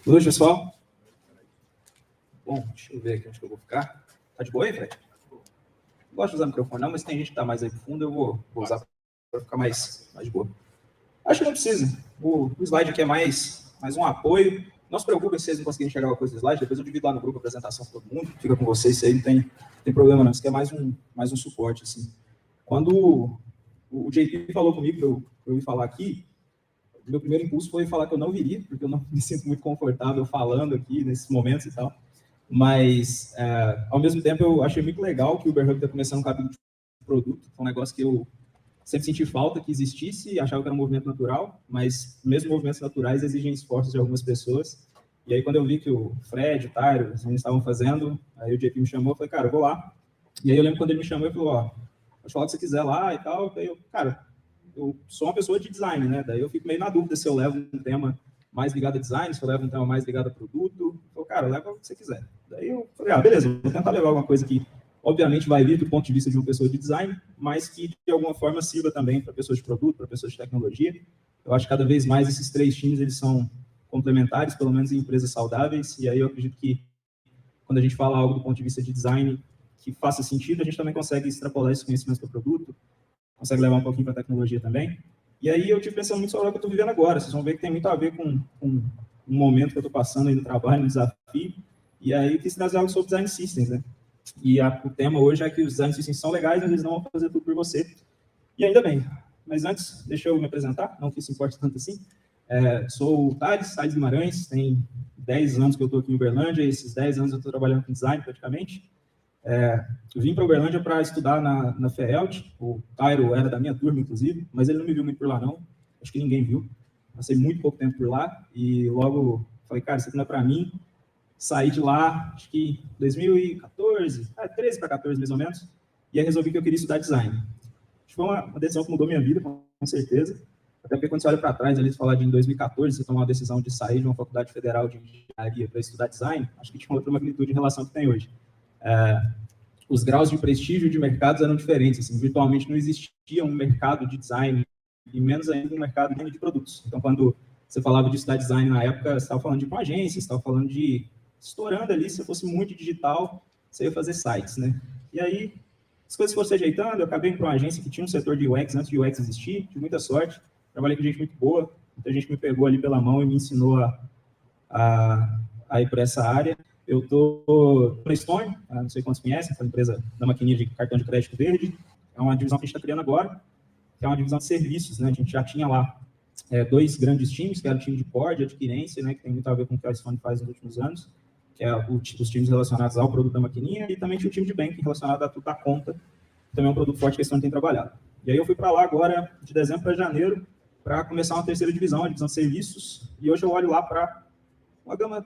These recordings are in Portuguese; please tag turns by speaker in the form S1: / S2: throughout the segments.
S1: Boa noite, pessoal. Bom, deixa eu ver aqui onde que eu vou ficar. Tá de boa aí, Fred? Não gosto de usar microfone não, mas tem gente que tá mais aí pro fundo, eu vou usar para ficar mais de boa. Acho que não precisa. O slide aqui é mais um apoio. Não se preocupe se vocês não conseguirem enxergar uma coisa do slide, depois eu divido lá no grupo a apresentação com todo mundo, fica com vocês, isso aí não tem problema não, isso aqui é mais um suporte, assim. Quando o JP falou comigo para eu ir falar aqui, o meu primeiro impulso foi falar que eu não viria, porque eu não me sinto muito confortável falando aqui nesses momentos e tal. Mas, ao mesmo tempo, eu achei muito legal que o Uber Hub está começando um capítulo de produto, é um negócio que eu sempre senti falta que existisse, achava que era um movimento natural, mas mesmo movimentos naturais exigem esforços de algumas pessoas. E aí, quando eu vi que o Fred, o Tyro, os meninos estavam fazendo, aí o JP me chamou, eu falei, cara, eu vou lá. E aí eu lembro quando ele me chamou, ele falou, ó, pode falar o que você quiser lá e tal. Aí eu, cara, eu sou uma pessoa de design, né? Daí eu fico meio na dúvida se eu levo um tema mais ligado a design, se eu levo um tema mais ligado a produto. Eu, cara, leva o que você quiser. Daí eu falei, beleza, vou tentar levar alguma coisa que, obviamente, vai vir do ponto de vista de uma pessoa de design, mas que, de alguma forma, sirva também para pessoas de produto, para pessoas de tecnologia. Eu acho que cada vez mais esses três times, eles são complementares, pelo menos em empresas saudáveis, e aí eu acredito que, quando a gente fala algo do ponto de vista de design que faça sentido, a gente também consegue extrapolar esse conhecimento para o produto, consegue levar um pouquinho para a tecnologia também. E aí eu tive pensando muito sobre o que eu estou vivendo agora. Vocês vão ver que tem muito a ver com um momento que eu estou passando aí no trabalho, no desafio. E aí eu quis trazer algo sobre design systems, né? E o tema hoje é que os design systems são legais, mas eles não vão fazer tudo por você. E ainda bem. Mas antes, deixa eu me apresentar, não que isso importe tanto assim. Sou o Thales Guimarães, tem 10 anos que eu estou aqui em Uberlândia, e esses 10 anos eu estou trabalhando com design praticamente. Eu vim para Uberlândia para estudar na FEELT, o Tyro era da minha turma, inclusive, mas ele não me viu muito por lá, não. Acho que ninguém viu. Passei muito pouco tempo por lá e logo falei, cara, isso aqui não é para mim. Saí de lá, acho que 2014, 13 para 14 mais ou menos, e aí resolvi que eu queria estudar design. Acho que foi uma decisão que mudou minha vida, com certeza. Até porque quando você olha para trás, ali, você falar de em 2014, você tomar uma decisão de sair de uma faculdade federal de engenharia para estudar design, acho que tinha outra magnitude em relação ao que tem hoje. Os graus de prestígio de mercados eram diferentes, assim, virtualmente não existia um mercado de design e menos ainda um mercado de produtos. Então, quando você falava de estudar design na época, você estava falando de uma agência, você estava falando de estourando ali, se fosse muito digital, você ia fazer sites, né? E aí, as coisas foram se ajeitando, eu acabei para uma agência que tinha um setor de UX antes de UX existir, tive muita sorte, trabalhei com gente muito boa, muita gente me pegou ali pela mão e me ensinou a ir para essa área. Eu estou na Stone, não sei quantos conhecem, essa empresa da maquininha de cartão de crédito verde, é uma divisão que a gente está criando agora, que é uma divisão de serviços, né? A gente já tinha lá dois grandes times, que era o time de core, de adquirência, né? Que tem muito a ver com o que a Stone faz nos últimos anos, que é os times relacionados ao produto da maquininha, e também tinha o time de banking relacionado a tudo da conta, que também é um produto forte que a Stone tem trabalhado. E aí eu fui para lá agora, de dezembro para janeiro, para começar uma terceira divisão, a divisão de serviços, e hoje eu olho lá para uma gama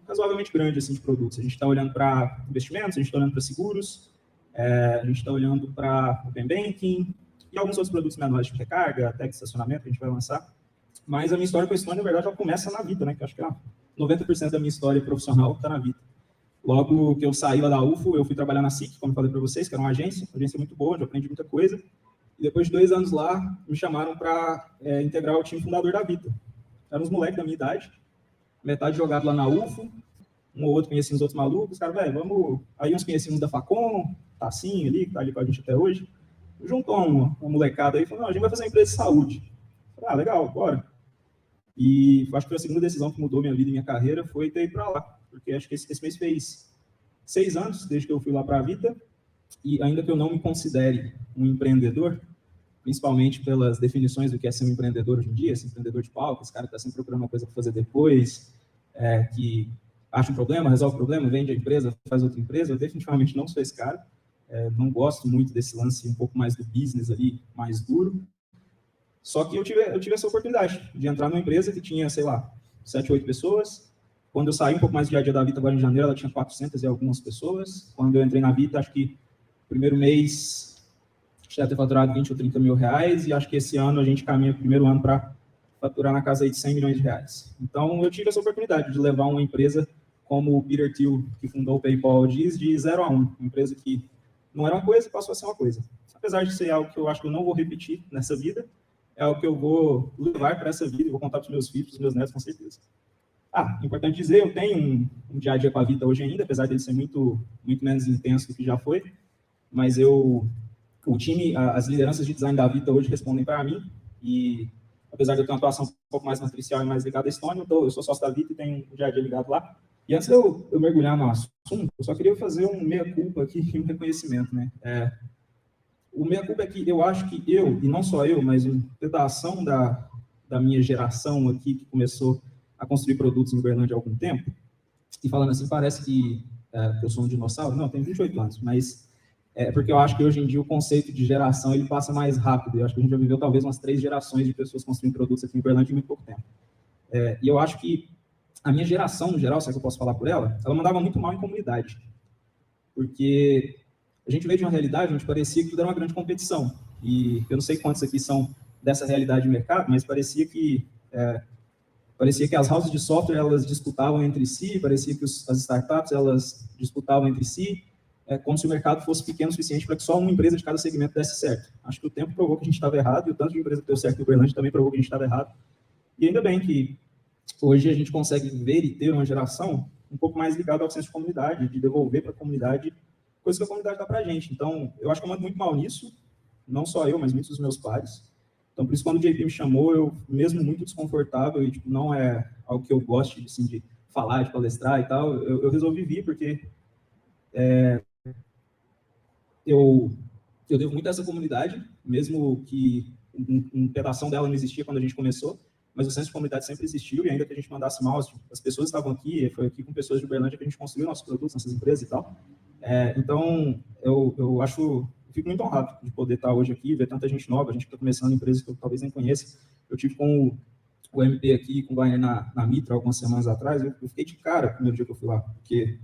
S1: razoavelmente grande assim, de produtos. A gente está olhando para investimentos, a gente está olhando para seguros, a gente está olhando para Open Banking e alguns outros produtos menores de recarga, até de estacionamento que a gente vai lançar. Mas a minha história com a Stone, na verdade, ela começa na vida, né? Que eu acho que 90% da minha história profissional está na vida. Logo que eu saí lá da UFO, eu fui trabalhar na SIC, como eu falei para vocês, que era uma agência muito boa, onde eu aprendi muita coisa. E depois de 2 anos lá, me chamaram para integrar o time fundador da Vita. Eram uns moleques da minha idade, metade jogado lá na UFO, um ou outro conhecia os outros malucos, cara, velho, vamos... Aí uns conheciam da Facom, Tassinho ali, que tá ali com a gente até hoje, juntou uma molecada aí e falou, não, a gente vai fazer uma empresa de saúde. Falei, legal, bora. E acho que foi a segunda decisão que mudou minha vida e minha carreira, foi ter ido para lá, porque acho que esse mês fez 6 anos, desde que eu fui lá para a Vita, e ainda que eu não me considere um empreendedor, principalmente pelas definições do que é ser um empreendedor hoje em dia, esse empreendedor de palco, esse cara que está sempre procurando uma coisa para fazer depois, que acha um problema, resolve o problema, vende a empresa, faz outra empresa, eu definitivamente não sou esse cara, não gosto muito desse lance um pouco mais do business ali, mais duro, só que eu tive essa oportunidade de entrar numa empresa que tinha, sei lá, 7, 8 pessoas, quando eu saí um pouco mais do dia a dia da Vita, agora em janeiro, ela tinha 400 e algumas pessoas, quando eu entrei na Vita, acho que no primeiro mês já ter faturado 20 ou 30 mil reais, e acho que esse ano a gente caminha o primeiro ano para faturar na casa aí de 100 milhões de reais. Então, eu tive essa oportunidade de levar uma empresa, como o Peter Thiel, que fundou o PayPal, diz, de 0 a 1. Uma empresa que não era uma coisa, passou a ser uma coisa. Apesar de ser algo que eu acho que eu não vou repetir nessa vida, é algo que eu vou levar para essa vida e vou contar para os meus filhos, para os meus netos, com certeza. Importante dizer, eu tenho um dia a dia com a Vita hoje ainda, apesar dele ser muito menos intenso do que já foi, mas o time, as lideranças de design da Vita hoje respondem para mim, e apesar de eu ter uma atuação um pouco mais matricial e mais ligada à Estônia, eu sou sócio da Vita e tenho um dia a dia ligado lá. E antes de eu mergulhar no assunto, eu só queria fazer um meia-culpa aqui e um reconhecimento, né? O meia-culpa é que eu acho que eu, e não só eu, mas uma pedação da minha geração aqui, que começou a construir produtos em Uberlândia há algum tempo, e falando assim, parece que eu sou um dinossauro. Não, eu tenho 28 anos, mas porque eu acho que hoje em dia o conceito de geração ele passa mais rápido. Eu acho que a gente já viveu talvez umas 3 gerações de pessoas construindo produtos aqui em Uberlândia em muito pouco tempo. E eu acho que a minha geração, no geral, se é que eu posso falar por ela mandava muito mal em comunidade. Porque a gente veio de uma realidade onde parecia que tudo era uma grande competição. E eu não sei quantos aqui são dessa realidade de mercado, mas parecia que as houses de software elas disputavam entre si, parecia que as startups elas disputavam entre si, como se o mercado fosse pequeno o suficiente para que só uma empresa de cada segmento desse certo. Acho que o tempo provou que a gente estava errado, e o tanto de empresa que deu certo no Uberlândia também provou que a gente estava errado. E ainda bem que hoje a gente consegue ver e ter uma geração um pouco mais ligada ao senso de comunidade, de devolver para a comunidade coisas que a comunidade dá para a gente. Então, eu acho que eu mando muito mal nisso, não só eu, mas muitos dos meus pares. Então, por isso, quando o JP me chamou, eu, mesmo muito desconfortável, e não é algo que eu goste assim, de falar, de palestrar e tal, eu resolvi vir, porque eu devo muito a essa comunidade, mesmo que um pedação dela não existia quando a gente começou, mas o senso de comunidade sempre existiu, e ainda que a gente mandasse mal, as pessoas estavam aqui, foi aqui com pessoas de Uberlândia que a gente construiu nossos produtos, nossas empresas e tal. Então, eu fico muito honrado de poder estar hoje aqui, ver tanta gente nova, a gente está começando empresas que eu talvez nem conheça. Eu tive com o MP aqui, com o Wagner na Mitra, algumas semanas atrás, eu fiquei de cara no primeiro dia que eu fui lá, porque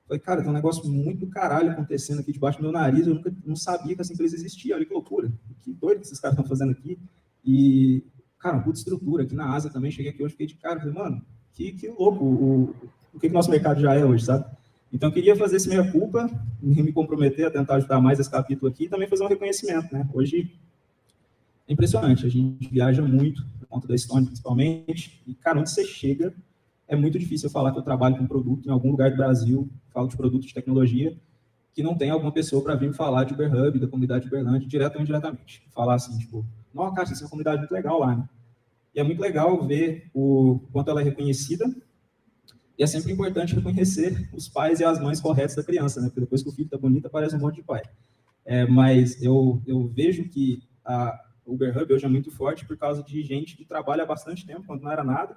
S1: falei, cara, tem um negócio muito do caralho acontecendo aqui debaixo do meu nariz, eu não sabia que essa empresa existia, olha que loucura, que doido que esses caras estão fazendo aqui. E, cara, uma puta estrutura, aqui na Ásia também, cheguei aqui hoje, fiquei de cara, falei, mano, que louco o que o nosso mercado já é hoje, sabe? Então, eu queria fazer esse meia-culpa, me comprometer a tentar ajudar mais esse capítulo aqui e também fazer um reconhecimento, né? Hoje é impressionante, a gente viaja muito, por conta da Estônia principalmente, e, cara, onde você chega, é muito difícil eu falar que eu trabalho com produto em algum lugar do Brasil, falo de produto de tecnologia, que não tem alguma pessoa para vir me falar de Uberhub, da comunidade de Uberlândia, direto ou indiretamente. Falar assim, tipo, nossa, cara, essa é uma comunidade muito legal lá, né? E é muito legal ver o quanto ela é reconhecida. E é sempre importante reconhecer os pais e as mães corretos da criança, né? Porque depois que o filho está bonito, aparece um monte de pai. Mas eu vejo que o Uberhub hoje é muito forte por causa de gente que trabalha há bastante tempo, quando não era nada,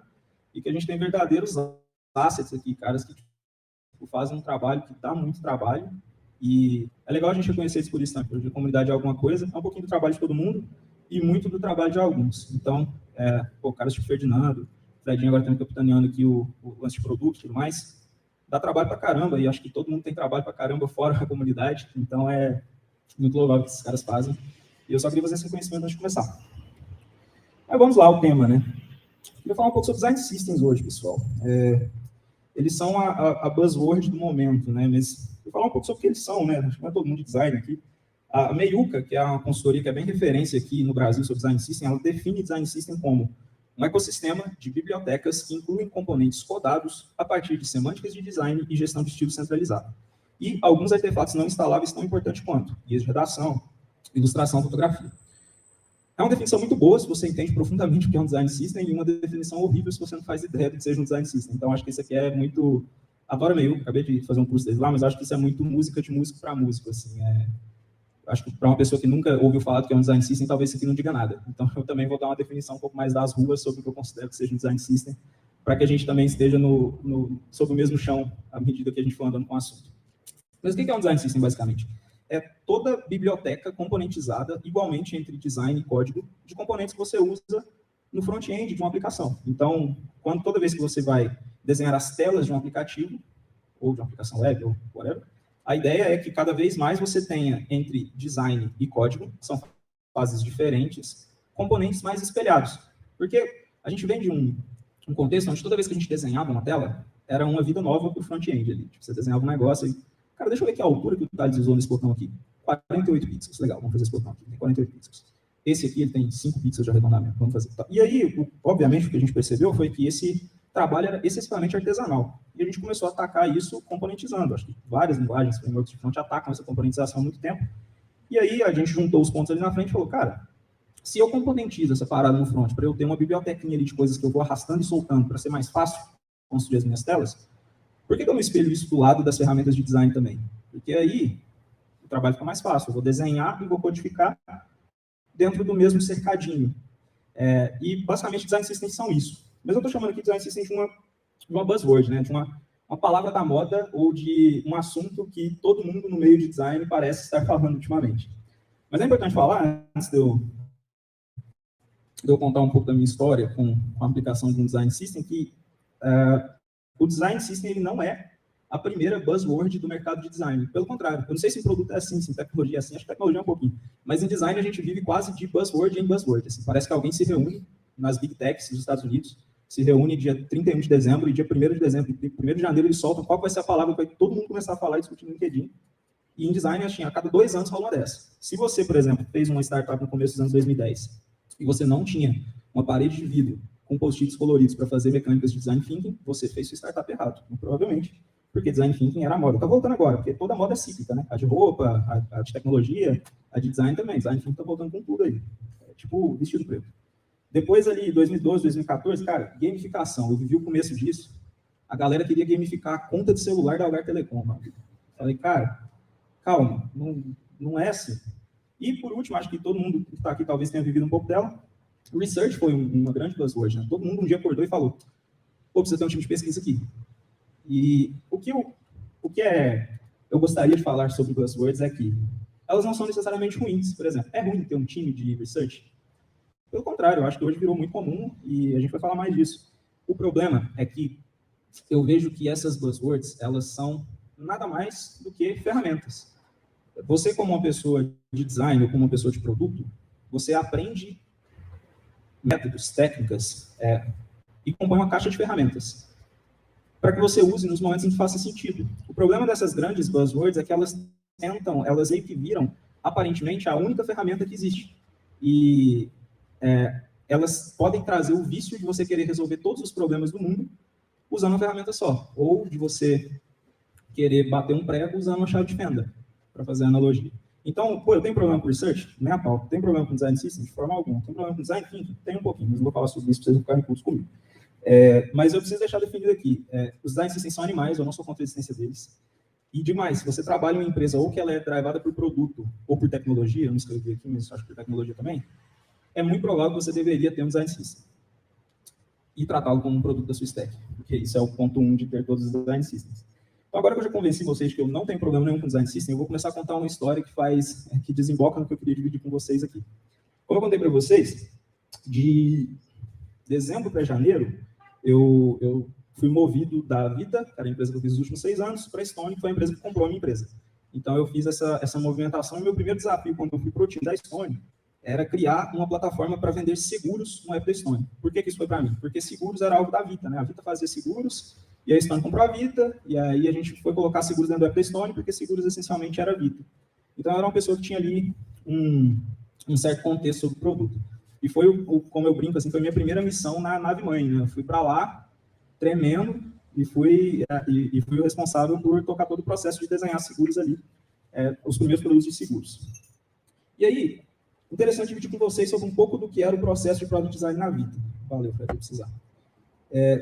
S1: e que a gente tem verdadeiros assets aqui, caras que tipo, fazem um trabalho que dá muito trabalho. E é legal a gente reconhecer isso por isso, né? Porque a comunidade é alguma coisa, é um pouquinho do trabalho de todo mundo e muito do trabalho de alguns. Então, caras tipo Ferdinando, Fredinho agora também capitaneando aqui o lance de produto e tudo mais, dá trabalho pra caramba, e acho que todo mundo tem trabalho pra caramba fora da comunidade, então é muito legal o que esses caras fazem. E eu só queria fazer esse reconhecimento antes de começar. Mas vamos lá, o tema, né? Eu queria falar um pouco sobre design systems hoje, pessoal. Eles são a buzzword do momento, né? Mas eu vou falar um pouco sobre o que eles são, né? Acho que não é todo mundo de design aqui. A Meiuca, que é uma consultoria que é bem referência aqui no Brasil sobre design system, ela define design system como um ecossistema de bibliotecas que incluem componentes codados a partir de semânticas de design e gestão de estilo centralizado. E alguns artefatos não instaláveis tão importantes quanto guias de redação, ilustração, fotografia. É uma definição muito boa se você entende profundamente o que é um design system, e uma definição horrível se você não faz ideia do que seja um design system. Então, acho que isso aqui é muito... Adoro Meiuca, acabei de fazer um curso deles lá, mas acho que isso é muito música de músico para músico, assim. Acho que para uma pessoa que nunca ouviu falar do que é um design system, talvez isso aqui não diga nada. Então, eu também vou dar uma definição um pouco mais das ruas sobre o que eu considero que seja um design system, para que a gente também esteja sob o mesmo chão à medida que a gente for andando com o assunto. Mas o que é um design system, basicamente? É toda biblioteca componentizada igualmente entre design e código de componentes que você usa no front-end de uma aplicação. Então, toda vez que você vai desenhar as telas de um aplicativo, ou de uma aplicação web, ou whatever, a ideia é que cada vez mais você tenha entre design e código, que são fases diferentes, componentes mais espelhados. Porque a gente vem de um contexto onde toda vez que a gente desenhava uma tela, era uma vida nova para o front-end ali. Tipo, você desenhava um negócio e, cara, deixa eu ver aqui a altura que o Thales usou nesse botão aqui. 48 pixels. Legal, vamos fazer esse botão aqui. Tem 48 pixels. Esse aqui ele tem 5 pixels de arredondamento. Vamos fazer. E aí, obviamente, o que a gente percebeu foi que esse trabalho era excessivamente artesanal. E a gente começou a atacar isso componentizando. Acho que várias linguagens, frameworks de front atacam essa componentização há muito tempo. E aí a gente juntou os pontos ali na frente e falou, cara, se eu componentizo essa parada no front para eu ter uma bibliotequinha ali de coisas que eu vou arrastando e soltando para ser mais fácil construir as minhas telas, por que eu não espelho isso do lado das ferramentas de design também? Porque aí o trabalho fica mais fácil. Eu vou desenhar e vou codificar dentro do mesmo cercadinho. E, basicamente, design systems são isso. Mas eu estou chamando aqui de design systems de uma buzzword, né? De uma palavra da moda ou de um assunto que todo mundo no meio de design parece estar falando ultimamente. Mas é importante falar, antes de eu contar um pouco da minha história com a aplicação de um design system, que o design system ele não é a primeira buzzword do mercado de design. Pelo contrário, eu não sei se em produto é assim, se em tecnologia é assim, acho que tecnologia é um pouquinho. Mas em design a gente vive quase de buzzword em buzzword. Assim, parece que alguém se reúne nas big techs dos Estados Unidos, se reúne dia 31 de dezembro e dia 1º de dezembro, 1º de janeiro eles soltam qual vai ser a palavra que vai todo mundo começar a falar e discutir no LinkedIn. E em design, assim, a cada 2 anos rola uma dessa. Se você, por exemplo, fez uma startup no começo dos anos 2010 e você não tinha uma parede de vidro com post-its coloridos para fazer mecânicas de design thinking, você fez sua startup errado, provavelmente, porque design thinking era a moda. Está voltando agora, porque toda moda é cíclica, né? A de roupa, a de tecnologia, a de design também. Design thinking está voltando com tudo aí. É tipo vestido preto. Depois ali, 2012, 2014, cara, gamificação. Eu vivi o começo disso. A galera queria gamificar a conta de celular da Algar Telecom. Mano. Falei, cara, calma, não é assim. E, por último, acho que todo mundo que está aqui talvez tenha vivido um pouco dela. O research foi uma grande buzzword, né? Todo mundo um dia acordou e falou, pô, precisa ter um time de pesquisa aqui. E o que eu gostaria de falar sobre buzzwords é que elas não são necessariamente ruins. Por exemplo, é ruim ter um time de research? Pelo contrário, eu acho que hoje virou muito comum e a gente vai falar mais disso. O problema é que eu vejo que essas buzzwords, elas são nada mais do que ferramentas. Você, como uma pessoa de design ou como uma pessoa de produto, você aprende métodos, técnicas e compõe uma caixa de ferramentas para que você use nos momentos em que faça sentido. O problema dessas grandes buzzwords é que elas meio que viram, aparentemente, a única ferramenta que existe. E elas podem trazer o vício de você querer resolver todos os problemas do mundo usando uma ferramenta só, ou de você querer bater um prego usando uma chave de fenda, para fazer a analogia. Então, pô, eu tenho problema com research? Nem a pau. Tem problema com design system? De forma alguma. Tem problema com design thinking? Tem um pouquinho, mas não vou falar sobre isso para vocês não ficarem putos comigo. Mas eu preciso deixar definido aqui, os design systems são animais, eu não sou contra a existência deles. E demais, se você trabalha em uma empresa ou que ela é drivada por produto ou por tecnologia, eu não escrevi aqui, mas acho que por tecnologia também, é muito provável que você deveria ter um design system e tratá-lo como um produto da sua stack, porque isso é o ponto 1 de ter todos os design systems. Então, agora que eu já convenci vocês que eu não tenho problema nenhum com design system, eu vou começar a contar uma história que desemboca no que eu queria dividir com vocês aqui. Como eu contei para vocês, de dezembro para janeiro, eu fui movido da Vita, que era a empresa que eu fiz nos últimos 6 anos, para a Stone, que foi a empresa que comprou a minha empresa. Então, eu fiz essa movimentação, e meu primeiro desafio, quando eu fui para o time da Stone, era criar uma plataforma para vender seguros no app da Stone. Por que isso foi para mim? Porque seguros era algo da Vita, né? A Vita fazia seguros, e a Stone comprou a Vita, e aí a gente foi colocar seguros dentro do app da Stone, porque seguros essencialmente era Vita. Então, eu era uma pessoa que tinha ali um certo contexto sobre o produto. E foi, como eu brinco, assim, foi a minha primeira missão na nave-mãe, né? Eu fui para lá, tremendo, e fui o responsável por tocar todo o processo de desenhar seguros ali, os primeiros produtos de seguros. E aí, interessante dividir com vocês sobre um pouco do que era o processo de product design na Vita. Valeu, Fred, eu precisar.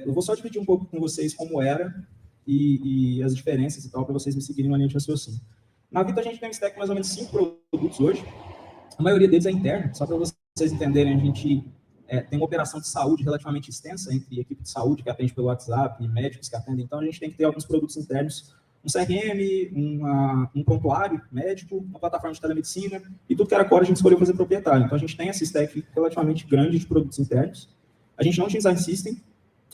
S1: Eu vou só dividir um pouco com vocês como era e as diferenças e tal, para vocês me seguirem na linha de raciocínio. Na Vita, a gente tem um stack de mais ou menos 5 produtos hoje. A maioria deles é interno, só para vocês entenderem, a gente tem uma operação de saúde relativamente extensa entre equipe de saúde que atende pelo WhatsApp e médicos que atendem. Então, a gente tem que ter alguns produtos internos, um CRM, um prontuário médico, uma plataforma de telemedicina, e tudo que era core a gente escolheu fazer proprietário. Então, a gente tem essa stack relativamente grande de produtos internos. A gente não tinha design system,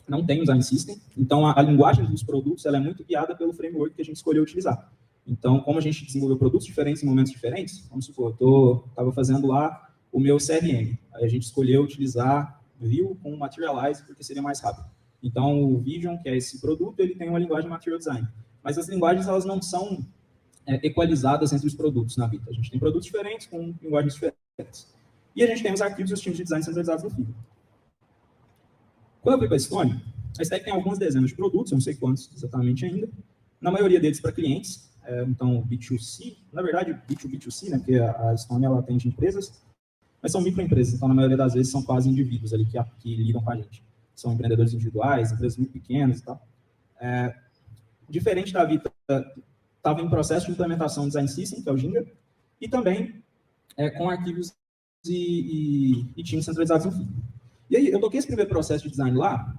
S1: não tem design system, então a linguagem dos produtos ela é muito guiada pelo framework que a gente escolheu utilizar. Então, como a gente desenvolveu produtos diferentes em momentos diferentes, vamos supor, eu estava fazendo lá o meu CRM, aí a gente escolheu utilizar Vue com Materialize porque seria mais rápido. Então, o Vision, que é esse produto, ele tem uma linguagem Material Design. Mas as linguagens, elas não são equalizadas entre os produtos na Vita. A gente tem produtos diferentes com linguagens diferentes. E a gente tem os arquivos e os times de design centralizados no Figma. Quando eu fui para a Stone, A stack tem algumas dezenas de produtos, eu não sei quantos exatamente ainda, na maioria deles para clientes, então B2C, na verdade B2B2C, né, porque a Estônia ela atende empresas, mas são microempresas, então na maioria das vezes são quase indivíduos ali que lidam com a gente. São empreendedores individuais, empresas muito pequenas e tal. Diferente da Vita, estava em processo de implementação do Design System, que é o Ginga, e também com arquivos e times centralizados no fim. E aí, eu toquei esse primeiro processo de design lá,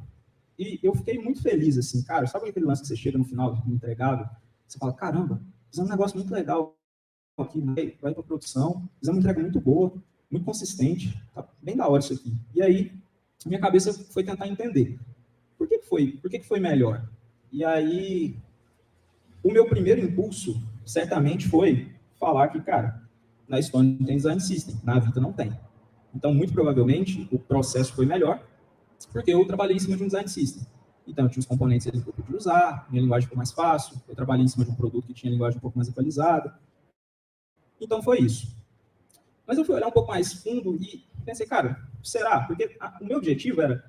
S1: e eu fiquei muito feliz, assim, cara, sabe aquele lance que você chega no final, entregável, você fala, caramba, fizemos um negócio muito legal aqui, vai para produção, fizemos uma entrega muito boa, muito consistente, tá bem da hora isso aqui. E aí, minha cabeça foi tentar entender, por que foi melhor? E aí, o meu primeiro impulso, certamente, foi falar que, cara, na Estônia tem Design System, na Vita não tem. Então, muito provavelmente, o processo foi melhor, porque eu trabalhei em cima de um Design System. Então, eu tinha os componentes que eu podia usar, minha linguagem foi mais fácil, eu trabalhei em cima de um produto que tinha linguagem um pouco mais atualizada. Então, foi isso. Mas eu fui olhar um pouco mais fundo e pensei, cara, será? Porque o meu objetivo era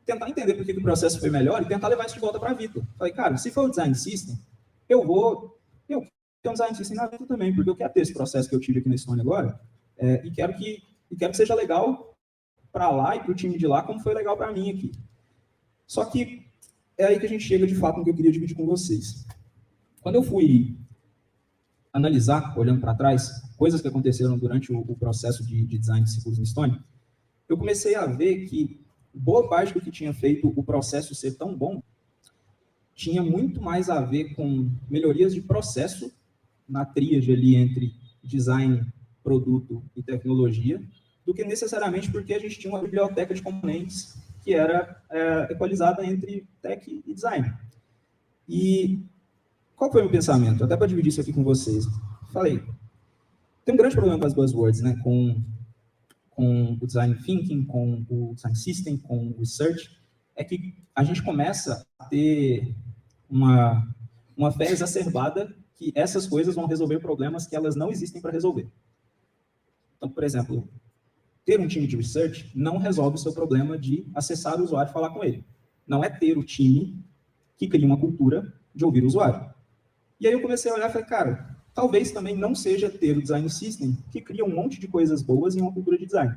S1: tentar entender por que o processo foi melhor e tentar levar isso de volta para a Vita. Falei, cara, se for o Design System, eu quero um Design System na Vita também, porque eu quero ter esse processo que eu tive aqui na Estônia agora, e quero que seja legal para lá e para o time de lá, como foi legal para mim aqui. Só que é aí que a gente chega, de fato, no que eu queria dividir com vocês. Quando eu fui analisar, olhando para trás, coisas que aconteceram durante o processo de design de seguros na Estônia, eu comecei a ver que boa parte do que tinha feito o processo ser tão bom tinha muito mais a ver com melhorias de processo na tríade ali entre design, produto e tecnologia, do que necessariamente porque a gente tinha uma biblioteca de componentes que era equalizada entre tech e design. E qual foi o meu pensamento? Até para dividir isso aqui com vocês. Falei, tem um grande problema com as buzzwords, né? Com o design thinking, com o design system, com o research, é que a gente começa a ter uma fé exacerbada que essas coisas vão resolver problemas que elas não existem para resolver. Então, por exemplo, ter um time de research não resolve o seu problema de acessar o usuário e falar com ele. Não é ter o time que cria uma cultura de ouvir o usuário. E aí eu comecei a olhar e falei, cara, talvez também não seja ter o design system que cria um monte de coisas boas em uma cultura de design.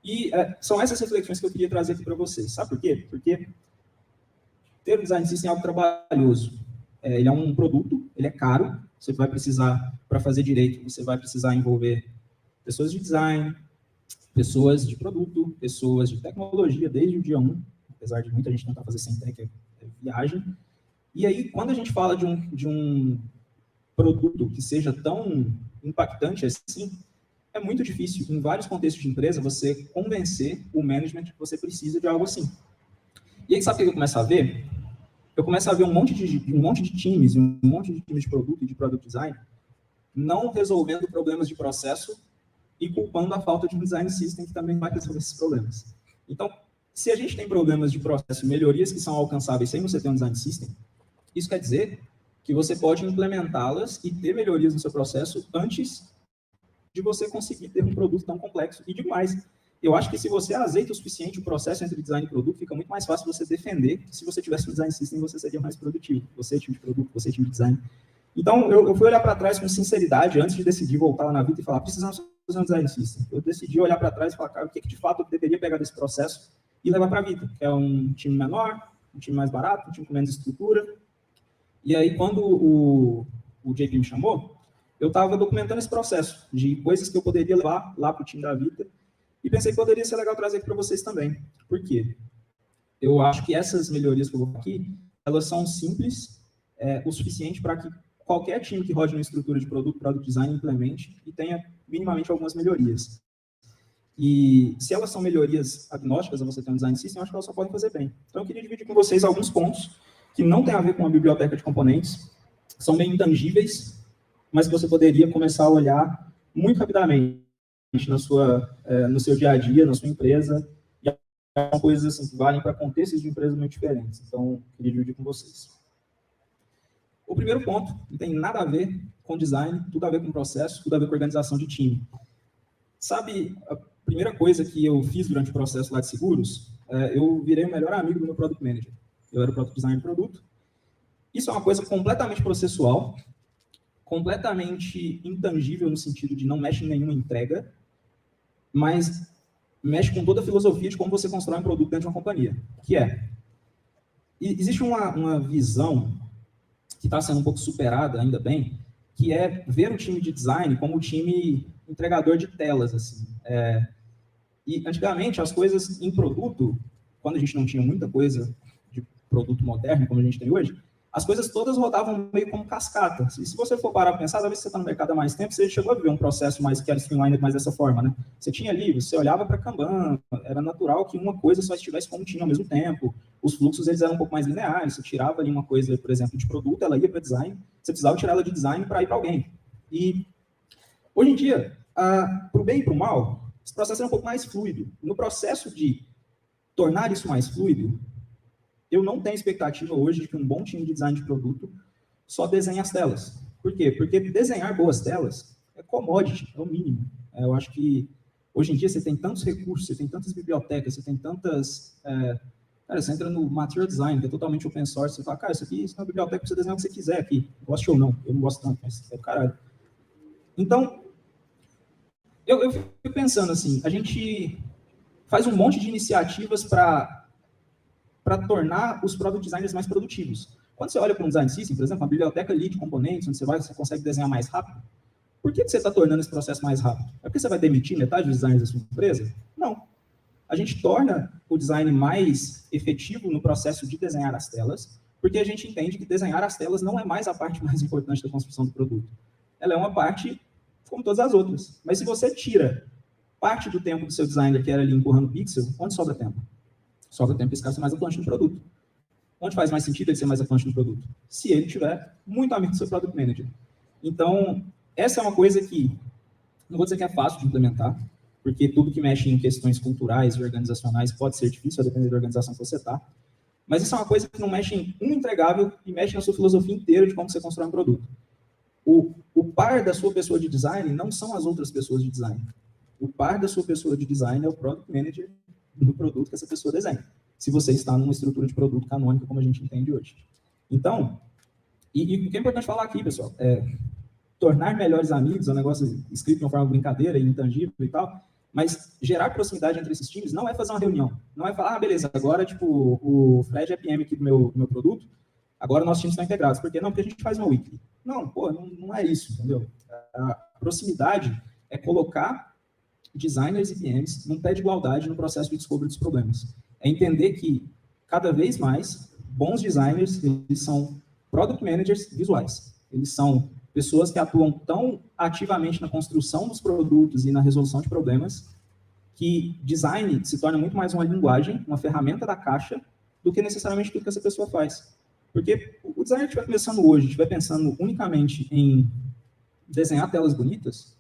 S1: E são essas reflexões que eu queria trazer aqui para vocês. Sabe por quê? Porque ter o design system é algo trabalhoso. Ele é um produto, ele é caro, você vai precisar, para fazer direito, você vai precisar envolver pessoas de design, pessoas de produto, pessoas de tecnologia, desde o dia 1, apesar de muita gente tentar fazer sem tech, é viagem. E aí, quando a gente fala de um produto que seja tão impactante assim, é muito difícil, em vários contextos de empresa, você convencer o management que você precisa de algo assim. E aí, sabe o que eu começo a ver? Eu começo a ver um monte de times, um monte de times de produto e de product design não resolvendo problemas de processo e culpando a falta de um design system que também vai resolver esses problemas. Então, se a gente tem problemas de processo e melhorias que são alcançáveis sem você ter um design system, isso quer dizer que você pode implementá-las e ter melhorias no seu processo antes de você conseguir ter um produto tão complexo. E demais, eu acho que se você azeita o suficiente o processo entre design e produto, fica muito mais fácil você defender que se você tivesse um design system, você seria mais produtivo. Você é time de produto, você é time de design. Então, eu fui olhar para trás com sinceridade antes de decidir voltar lá na Vita e falar, precisamos fazer um design system. Eu decidi olhar para trás e falar, cara, o que de fato eu deveria pegar desse processo e levar para a Vita, que é um time menor, um time mais barato, um time com menos estrutura. E aí, quando o JP me chamou, eu estava documentando esse processo de coisas que eu poderia levar lá para o time da Vita e pensei que poderia ser legal trazer aqui para vocês também. Por quê? Eu acho que essas melhorias que eu vou falar aqui, elas são simples o suficiente para que qualquer time que rode uma estrutura de produto design implemente e tenha minimamente algumas melhorias. E se elas são melhorias agnósticas a você ter um design system, eu acho que elas só podem fazer bem. Então eu queria dividir com vocês alguns pontos que não tem a ver com a biblioteca de componentes, são meio intangíveis, mas que você poderia começar a olhar muito rapidamente no seu dia a dia, na sua empresa, e são coisas assim, que valem para contextos de empresas muito diferentes. Então, eu queria dividir com vocês. O primeiro ponto não tem nada a ver com design, tudo a ver com processo, tudo a ver com organização de time. Sabe, primeira coisa que eu fiz durante o processo lá de seguros, eu virei o melhor amigo do meu Product Manager. Eu era o Product Designer de produto. Isso é uma coisa completamente processual, completamente intangível no sentido de não mexe em nenhuma entrega, mas mexe com toda a filosofia de como você constrói um produto dentro de uma companhia, que existe uma visão que está sendo um pouco superada, ainda bem, que é ver o time de design como o time entregador de telas, assim. E antigamente as coisas em produto, quando a gente não tinha muita coisa de produto moderno como a gente tem hoje, as coisas todas rodavam meio como cascata. E se você for parar para pensar, talvez você está no mercado há mais tempo, você chegou a viver um processo mais que era streamlined mais dessa forma, né? Você tinha ali, você olhava para Kanban, era natural que uma coisa só estivesse como tinha ao mesmo tempo. Os fluxos eles eram um pouco mais lineares. Você tirava ali uma coisa, por exemplo, de produto, ela ia para design, você precisava tirar ela de design para ir para alguém. E hoje em dia, para o bem e para o mal, esse processo é um pouco mais fluido. No processo de tornar isso mais fluido, eu não tenho expectativa hoje de que um bom time de design de produto só desenhe as telas. Por quê? Porque desenhar boas telas é commodity, é o mínimo. Eu acho que hoje em dia você tem tantos recursos, você tem tantas bibliotecas, você tem tantas... cara, você entra no Material Design, que é totalmente open source, você fala, cara, isso é uma biblioteca para você desenhar o que você quiser aqui. Goste ou não, eu não gosto tanto, mas é do caralho. Então, eu fico pensando assim, a gente faz um monte de iniciativas para tornar os product designers mais produtivos. Quando você olha para um design system, por exemplo, uma biblioteca ali de componentes, onde você consegue desenhar mais rápido, por que você está tornando esse processo mais rápido? É porque você vai demitir metade dos designers da sua empresa? Não. A gente torna o design mais efetivo no processo de desenhar as telas, porque a gente entende que desenhar as telas não é mais a parte mais importante da construção do produto. Ela é uma parte como todas as outras. Mas se você tira parte do tempo do seu designer que era ali empurrando pixel, onde sobra tempo? Sobra tempo para esse cara ser mais atuante no produto. Onde faz mais sentido ele ser mais atuante no produto? Se ele tiver muito amigo do seu Product Manager. Então, essa é uma coisa que, não vou dizer que é fácil de implementar, porque tudo que mexe em questões culturais e organizacionais pode ser difícil, a depender da organização que você está. Mas isso é uma coisa que não mexe em um entregável e mexe na sua filosofia inteira de como você constrói um produto. O par da sua pessoa de design não são as outras pessoas de design. O par da sua pessoa de design é o Product Manager do produto que essa pessoa desenha, se você está numa estrutura de produto canônica, como a gente entende hoje. Então, e o que é importante falar aqui, pessoal, tornar melhores amigos é um negócio escrito de uma forma brincadeira e intangível e tal, mas gerar proximidade entre esses times não é fazer uma reunião, não é falar, beleza, agora, tipo, o Fred é PM aqui do meu produto, agora nossos times estão integrados. Por quê? Não, porque a gente faz uma weekly. Não, não é isso, entendeu? A proximidade é colocar designers e PMs num pé de igualdade no processo de descoberta dos problemas. É entender que, cada vez mais, bons designers, eles são product managers visuais. Eles são pessoas que atuam tão ativamente na construção dos produtos e na resolução de problemas que design se torna muito mais uma linguagem, uma ferramenta da caixa, do que necessariamente tudo que essa pessoa faz. Porque o designer que estiver começando hoje, estiver pensando unicamente em desenhar telas bonitas,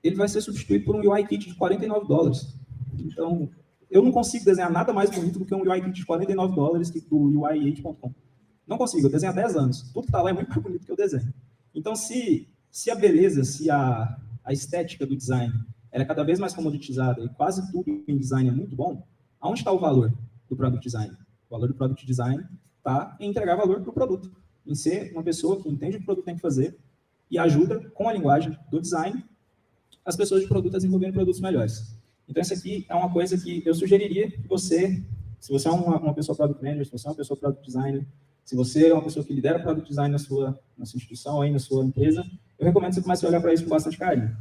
S1: ele vai ser substituído por um UI kit de $49. Então, eu não consigo desenhar nada mais bonito do que um UI kit de $49 do UI8.com. Não consigo, eu desenho há 10 anos. Tudo que está lá é muito mais bonito que eu desenho. Então, se a beleza, se a estética do design é cada vez mais comoditizada e quase tudo em design é muito bom, aonde está o valor do product design? O valor do product design está em entregar valor para o produto, em ser uma pessoa que entende o que o produto tem que fazer e ajuda, com a linguagem do design, as pessoas de produto a desenvolverem produtos melhores. Então, essa aqui é uma coisa que eu sugeriria que você, se você é uma pessoa product manager, se você é uma pessoa product designer, se você é uma pessoa que lidera product design na sua instituição, aí, na sua empresa, eu recomendo que você comece a olhar para isso com bastante carinho.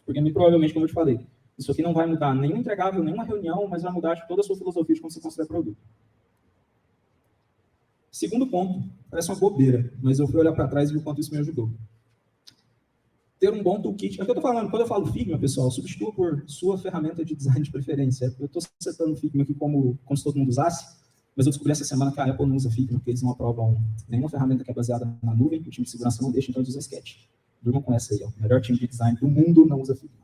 S1: Porque, muito provavelmente, como eu te falei, isso aqui não vai mudar nenhum entregável, nenhuma reunião, mas vai mudar toda a sua filosofia de como você constrói produto. Segundo ponto, parece uma bobeira, mas eu fui olhar para trás e vi o quanto isso me ajudou. Ter um bom toolkit. É o que eu estou falando, quando eu falo Figma, pessoal, substitua por sua ferramenta de design de preferência. Eu estou setando o Figma aqui como se todo mundo usasse, mas eu descobri essa semana que a Apple não usa Figma, porque eles não aprovam nenhuma ferramenta que é baseada na nuvem, o time de segurança não deixa, então eles usam Sketch. Durmam com essa aí, ó. O melhor time de design do mundo não usa Figma.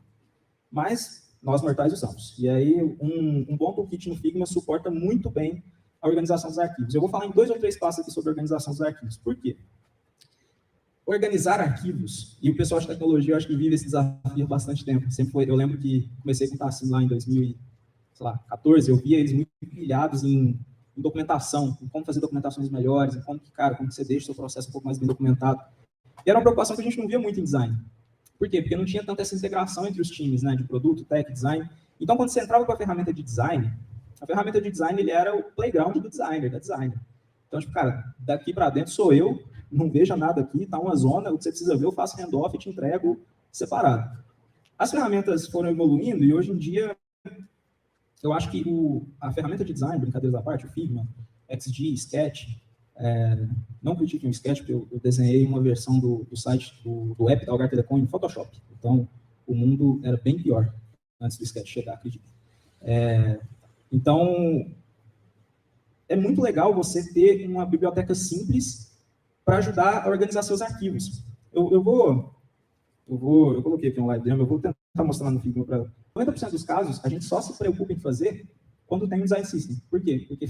S1: Mas nós mortais usamos. E aí, um bom toolkit no Figma suporta muito bem a organização dos arquivos. Eu vou falar em 2 ou 3 passos aqui sobre a organização dos arquivos. Por quê? organizar arquivos, e o pessoal de tecnologia, eu acho que vive esse desafio há bastante tempo. Sempre foi, eu lembro que comecei com o Tassim lá em 2014, eu via eles muito pilhados em documentação, em como fazer documentações melhores, em como que, cara, como que você deixa o seu processo um pouco mais bem documentado. E era uma preocupação que a gente não via muito em design. Por quê? Porque não tinha tanta essa integração entre os times, né, de produto, tech, design. Então, quando você entrava com a ferramenta de design, a ferramenta de design ele era o playground do designer, da designer. Então, tipo, cara, daqui para dentro sou eu, não veja nada aqui, tá uma zona, o que você precisa ver, eu faço handoff e te entrego separado. As ferramentas foram evoluindo e hoje em dia eu acho que a ferramenta de design, brincadeiras à parte, o Figma, XD, Sketch, não critiquem o Sketch, porque eu desenhei uma versão do site, do app da Algar Telecom em Photoshop. Então, o mundo era bem pior antes do Sketch chegar, acredito. Então, é muito legal você ter uma biblioteca simples para ajudar a organizar seus arquivos. Eu coloquei aqui um live demo, eu vou tentar mostrar no Figma para 90% dos casos, a gente só se preocupa em fazer quando tem um design system. Por quê? Porque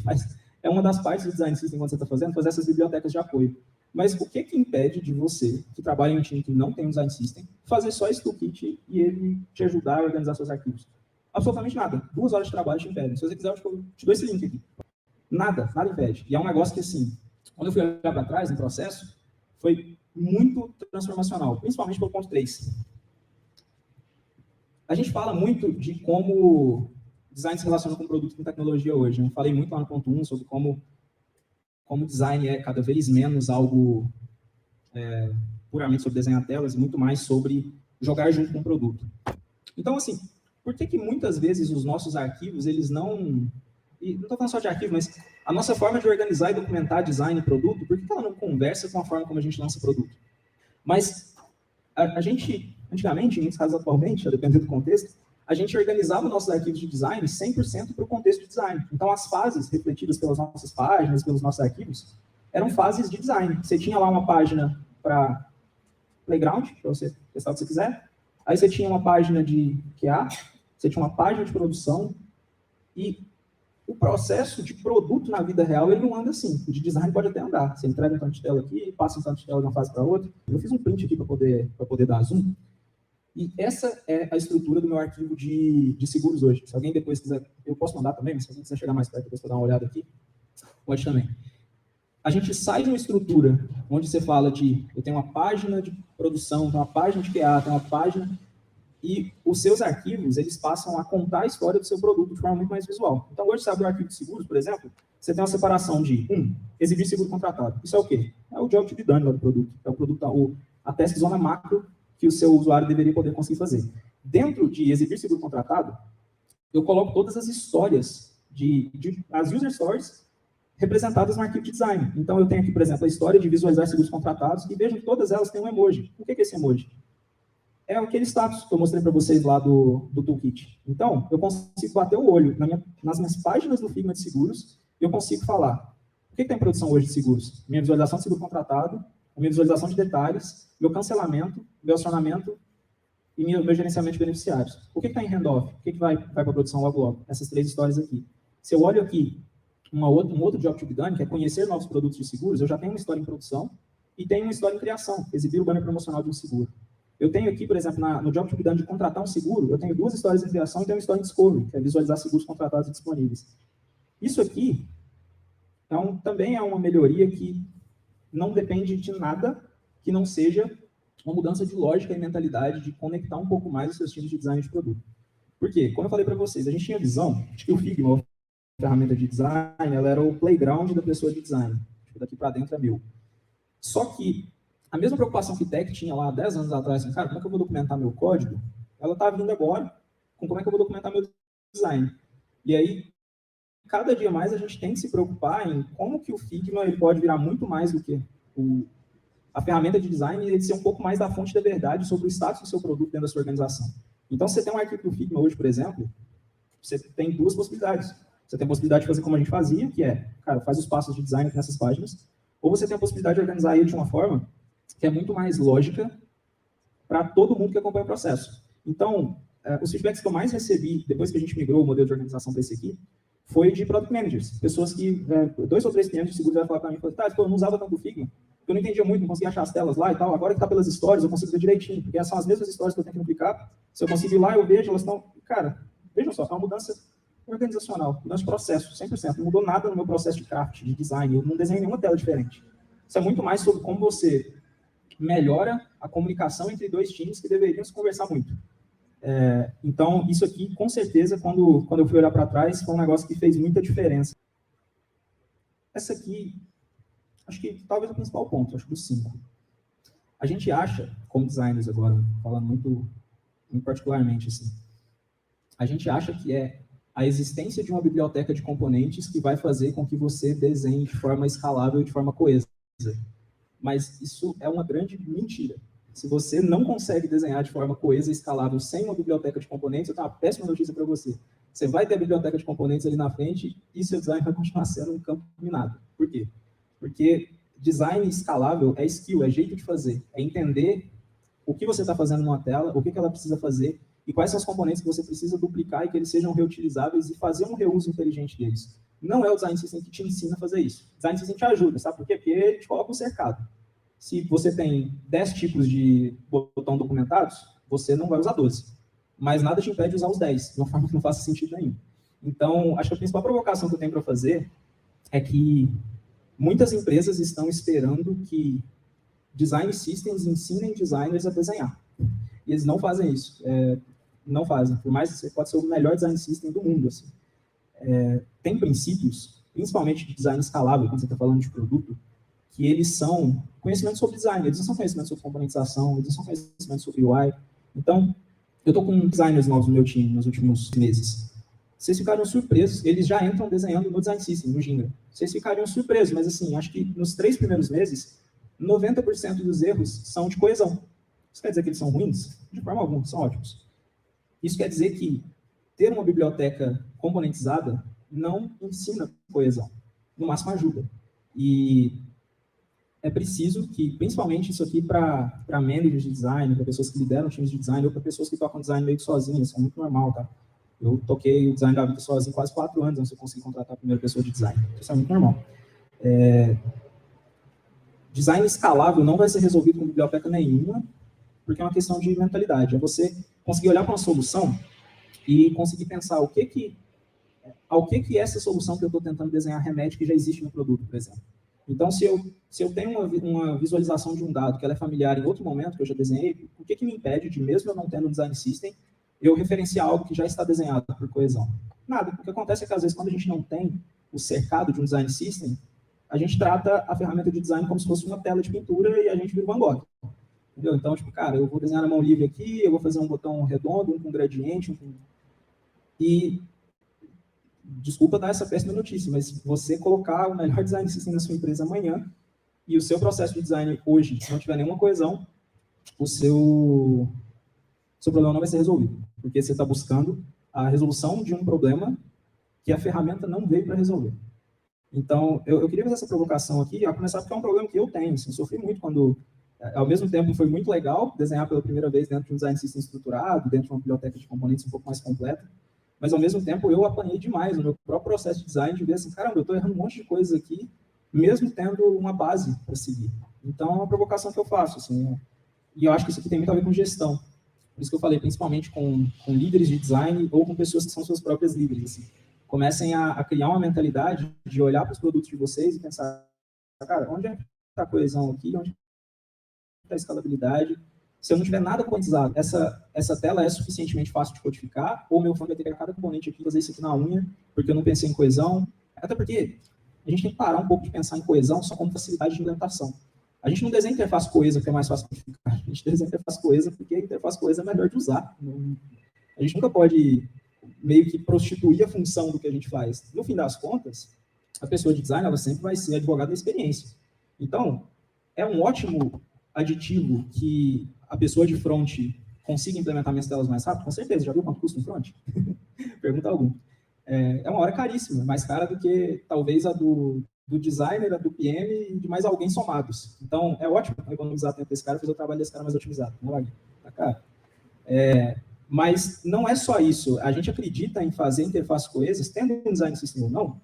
S1: é uma das partes do design system quando você está fazendo, fazer essas bibliotecas de apoio. Mas o que impede de você, que trabalha em um time que não tem um design system, fazer só esse toolkit e ele te ajudar a organizar seus arquivos? Absolutamente nada. 2 horas de trabalho te impedem. Se você quiser, eu te dou esse link aqui. Nada impede. E é um negócio que, assim, quando eu fui olhar para trás no processo, foi muito transformacional, principalmente pelo ponto 3. A gente fala muito de como design se relaciona com produto e com tecnologia hoje. Eu falei muito lá no ponto 1 sobre como design é cada vez menos algo puramente sobre desenhar telas e muito mais sobre jogar junto com o produto. Então, assim, por que muitas vezes os nossos arquivos, eles não... E não estou falando só de arquivo, mas a nossa forma de organizar e documentar design e produto, por que ela não conversa com a forma como a gente lança produto? Mas a gente, antigamente, em muitos casos atualmente, a depender do contexto, a gente organizava nossos arquivos de design 100% para o contexto de design. Então, as fases refletidas pelas nossas páginas, pelos nossos arquivos, eram fases de design. Você tinha lá uma página para playground, para você testar o que você quiser. Aí você tinha uma página de QA, você tinha uma página de produção, e o processo de produto na vida real, ele não anda assim. O de design pode até andar. Você entrega um tanto de tela aqui, passa um tanto de tela de uma fase para outra. Eu fiz um print aqui para poder dar zoom. E essa é a estrutura do meu arquivo de seguros hoje. Se alguém depois quiser, eu posso mandar também, mas se alguém quiser chegar mais perto depois para dar uma olhada aqui, pode também. A gente sai de uma estrutura onde você fala eu tenho uma página de produção, tenho uma página de QA, tenho uma página... E os seus arquivos, eles passam a contar a história do seu produto de forma muito mais visual. Então, hoje, você abre o arquivo de seguros, por exemplo, você tem uma separação de, exibir seguro contratado. Isso é o quê? É o job to be done lá do produto. É o produto, a task zona macro que o seu usuário deveria poder conseguir fazer. Dentro de exibir seguro contratado, eu coloco todas as histórias, as user stories, representadas no arquivo de design. Então, eu tenho aqui, por exemplo, a história de visualizar seguros contratados, e vejam que todas elas têm um emoji. O que é esse emoji? É aquele status que eu mostrei para vocês lá do toolkit. Então, eu consigo bater o olho nas minhas páginas do Figma de seguros, eu consigo falar o que está em produção hoje de seguros? Minha visualização de seguro contratado, minha visualização de detalhes, meu cancelamento, meu acionamento e meu gerenciamento de beneficiários. O que está em handoff? O que vai para a produção logo? Essas 3 histórias aqui. Se eu olho aqui um outro job to be done, que é conhecer novos produtos de seguros, eu já tenho uma história em produção e tenho uma história em criação, exibir o banner promocional de um seguro. Eu tenho aqui, por exemplo, no Job to be done de contratar um seguro, eu tenho 2 histórias em criação e tenho uma história em discovery, que é visualizar seguros contratados e disponíveis. Isso aqui também é uma melhoria que não depende de nada que não seja uma mudança de lógica e mentalidade de conectar um pouco mais os seus times de design de produto. Por quê? Como eu falei para vocês, a gente tinha a visão de que o Figma, a ferramenta de design, ela era o playground da pessoa de design. Daqui para dentro é meu. Só que a mesma preocupação que Tech tinha lá 10 anos atrás, assim, cara, como é que eu vou documentar meu código? Ela está vindo agora com como é que eu vou documentar meu design. E aí, cada dia mais a gente tem que se preocupar em como que o Figma ele pode virar muito mais do que a ferramenta de design e ele ser um pouco mais da fonte da verdade sobre o status do seu produto dentro da sua organização. Então, se você tem um arquivo do Figma hoje, por exemplo, você tem 2 possibilidades. Você tem a possibilidade de fazer como a gente fazia, que é, cara, faz os passos de design aqui nessas páginas, ou você tem a possibilidade de organizar ele de uma forma que é muito mais lógica para todo mundo que acompanha o processo. Então, os feedbacks que eu mais recebi depois que a gente migrou o modelo de organização para esse aqui, foi de product managers. Pessoas que, 2 ou 3 clientes de seguros vão falar para mim, tá, eu não usava tanto o Figma, eu não entendia muito, não conseguia achar as telas lá e tal. Agora que está pelas stories, eu consigo ver direitinho, porque são as mesmas stories que eu tenho que duplicar. Se eu conseguir ir lá, eu vejo, elas estão... Cara, vejam só, é uma mudança organizacional, mudança de processo, 100%. Não mudou nada no meu processo de craft, de design. Eu não desenhei nenhuma tela diferente. Isso é muito mais sobre como você melhora a comunicação entre dois times que deveriam se conversar muito. Então, isso aqui, com certeza, quando eu fui olhar para trás, foi um negócio que fez muita diferença. Essa aqui, acho que talvez o principal ponto, acho que dos 5. A gente acha, como designers agora, falando muito particularmente assim, a gente acha que é a existência de uma biblioteca de componentes que vai fazer com que você desenhe de forma escalável e de forma coesa. Mas isso é uma grande mentira. Se você não consegue desenhar de forma coesa e escalável sem uma biblioteca de componentes, eu tenho uma péssima notícia para você. Você vai ter a biblioteca de componentes ali na frente e seu design vai continuar sendo um campo minado. Por quê? Porque design escalável é skill, é jeito de fazer. É entender o que você está fazendo numa tela, o que ela precisa fazer e quais são os componentes que você precisa duplicar e que eles sejam reutilizáveis e fazer um reuso inteligente deles. Não é o Design System que te ensina a fazer isso. O Design System te ajuda, sabe por quê? Porque ele te coloca um cercado. Se você tem 10 tipos de botão documentados, você não vai usar 12. Mas nada te impede de usar os 10, de uma forma que não faça sentido nenhum. Então, acho que a principal provocação que eu tenho para fazer é que muitas empresas estão esperando que design systems ensinem designers a desenhar. E eles não fazem isso. Não fazem. Por mais que você pode ser o melhor design system do mundo. Assim. Tem princípios, principalmente de design escalável, quando você está falando de produto, que eles são conhecimentos sobre design, eles não são conhecimentos sobre componentização, eles não são conhecimentos sobre UI. Então, eu estou com designers novos no meu time nos últimos meses. Vocês ficariam surpresos, eles já entram desenhando no Design System, no Jingra. Vocês ficariam surpresos, mas assim, acho que nos 3 primeiros meses, 90% dos erros são de coesão. Isso quer dizer que eles são ruins? De forma alguma, são ótimos. Isso quer dizer que ter uma biblioteca componentizada não ensina coesão. No máximo ajuda. E é preciso que, principalmente isso aqui para managers de design, para pessoas que lideram times de design, ou para pessoas que tocam design meio que sozinhas, isso é muito normal, tá? Eu toquei o design da vida sozinho quase 4 anos antes de eu conseguir contratar a primeira pessoa de design. Isso é muito normal. Design escalável não vai ser resolvido com biblioteca nenhuma, porque é uma questão de mentalidade. É você conseguir olhar para uma solução e conseguir pensar ao que essa solução que eu estou tentando desenhar remete que já existe no produto, por exemplo. Então, se eu tenho uma visualização de um dado que ela é familiar em outro momento que eu já desenhei, o que me impede de, mesmo eu não tendo um design system, eu referenciar algo que já está desenhado por coesão? Nada. O que acontece é que, às vezes, quando a gente não tem o cercado de um design system, a gente trata a ferramenta de design como se fosse uma tela de pintura e a gente vira Van Gogh. Entendeu? Então, tipo, cara, eu vou desenhar na mão livre aqui, eu vou fazer um botão redondo, um com gradiente, E desculpa dar essa péssima notícia, mas você colocar o melhor design system na sua empresa amanhã e o seu processo de design hoje, se não tiver nenhuma coesão, o seu problema não vai ser resolvido, porque você está buscando a resolução de um problema que a ferramenta não veio para resolver. Então, eu queria fazer essa provocação aqui, a começar porque é um problema que eu tenho, assim, sofri muito quando, ao mesmo tempo, foi muito legal desenhar pela primeira vez dentro de um design system estruturado, dentro de uma biblioteca de componentes um pouco mais completa, mas, ao mesmo tempo, eu apanhei demais no meu próprio processo de design, de ver assim, caramba, eu estou errando um monte de coisas aqui, mesmo tendo uma base para seguir. Então, é uma provocação que eu faço, assim, e eu acho que isso aqui tem muito a ver com gestão. Por isso que eu falei, principalmente com líderes de design ou com pessoas que são suas próprias líderes. Assim. Comecem a criar uma mentalidade de olhar para os produtos de vocês e pensar, cara, onde é que está a coesão aqui, onde está a escalabilidade? Se eu não tiver nada componentizado, essa tela é suficientemente fácil de codificar, ou meu fã vai ter que pegar cada componente aqui e fazer isso aqui na unha, porque eu não pensei em coesão. Até porque a gente tem que parar um pouco de pensar em coesão só como facilidade de implementação. A gente não desenha interface coesa porque é mais fácil de codificar. A gente desenha interface coesa porque a interface coesa é melhor de usar. A gente nunca pode meio que prostituir a função do que a gente faz. No fim das contas, a pessoa de design ela sempre vai ser advogada da experiência. Então, é um ótimo aditivo que a pessoa de front consiga implementar minhas telas mais rápido? Com certeza. Já viu quanto custa um front? Pergunta alguma. É uma hora caríssima, mais cara do que talvez a do designer, a do PM e de mais alguém somados. Então, é ótimo economizar tempo desse cara e fazer o trabalho desse cara mais otimizado. Não é, tá caro. Mas não é só isso. A gente acredita em fazer interfaces coesas, tendo um design system ou não,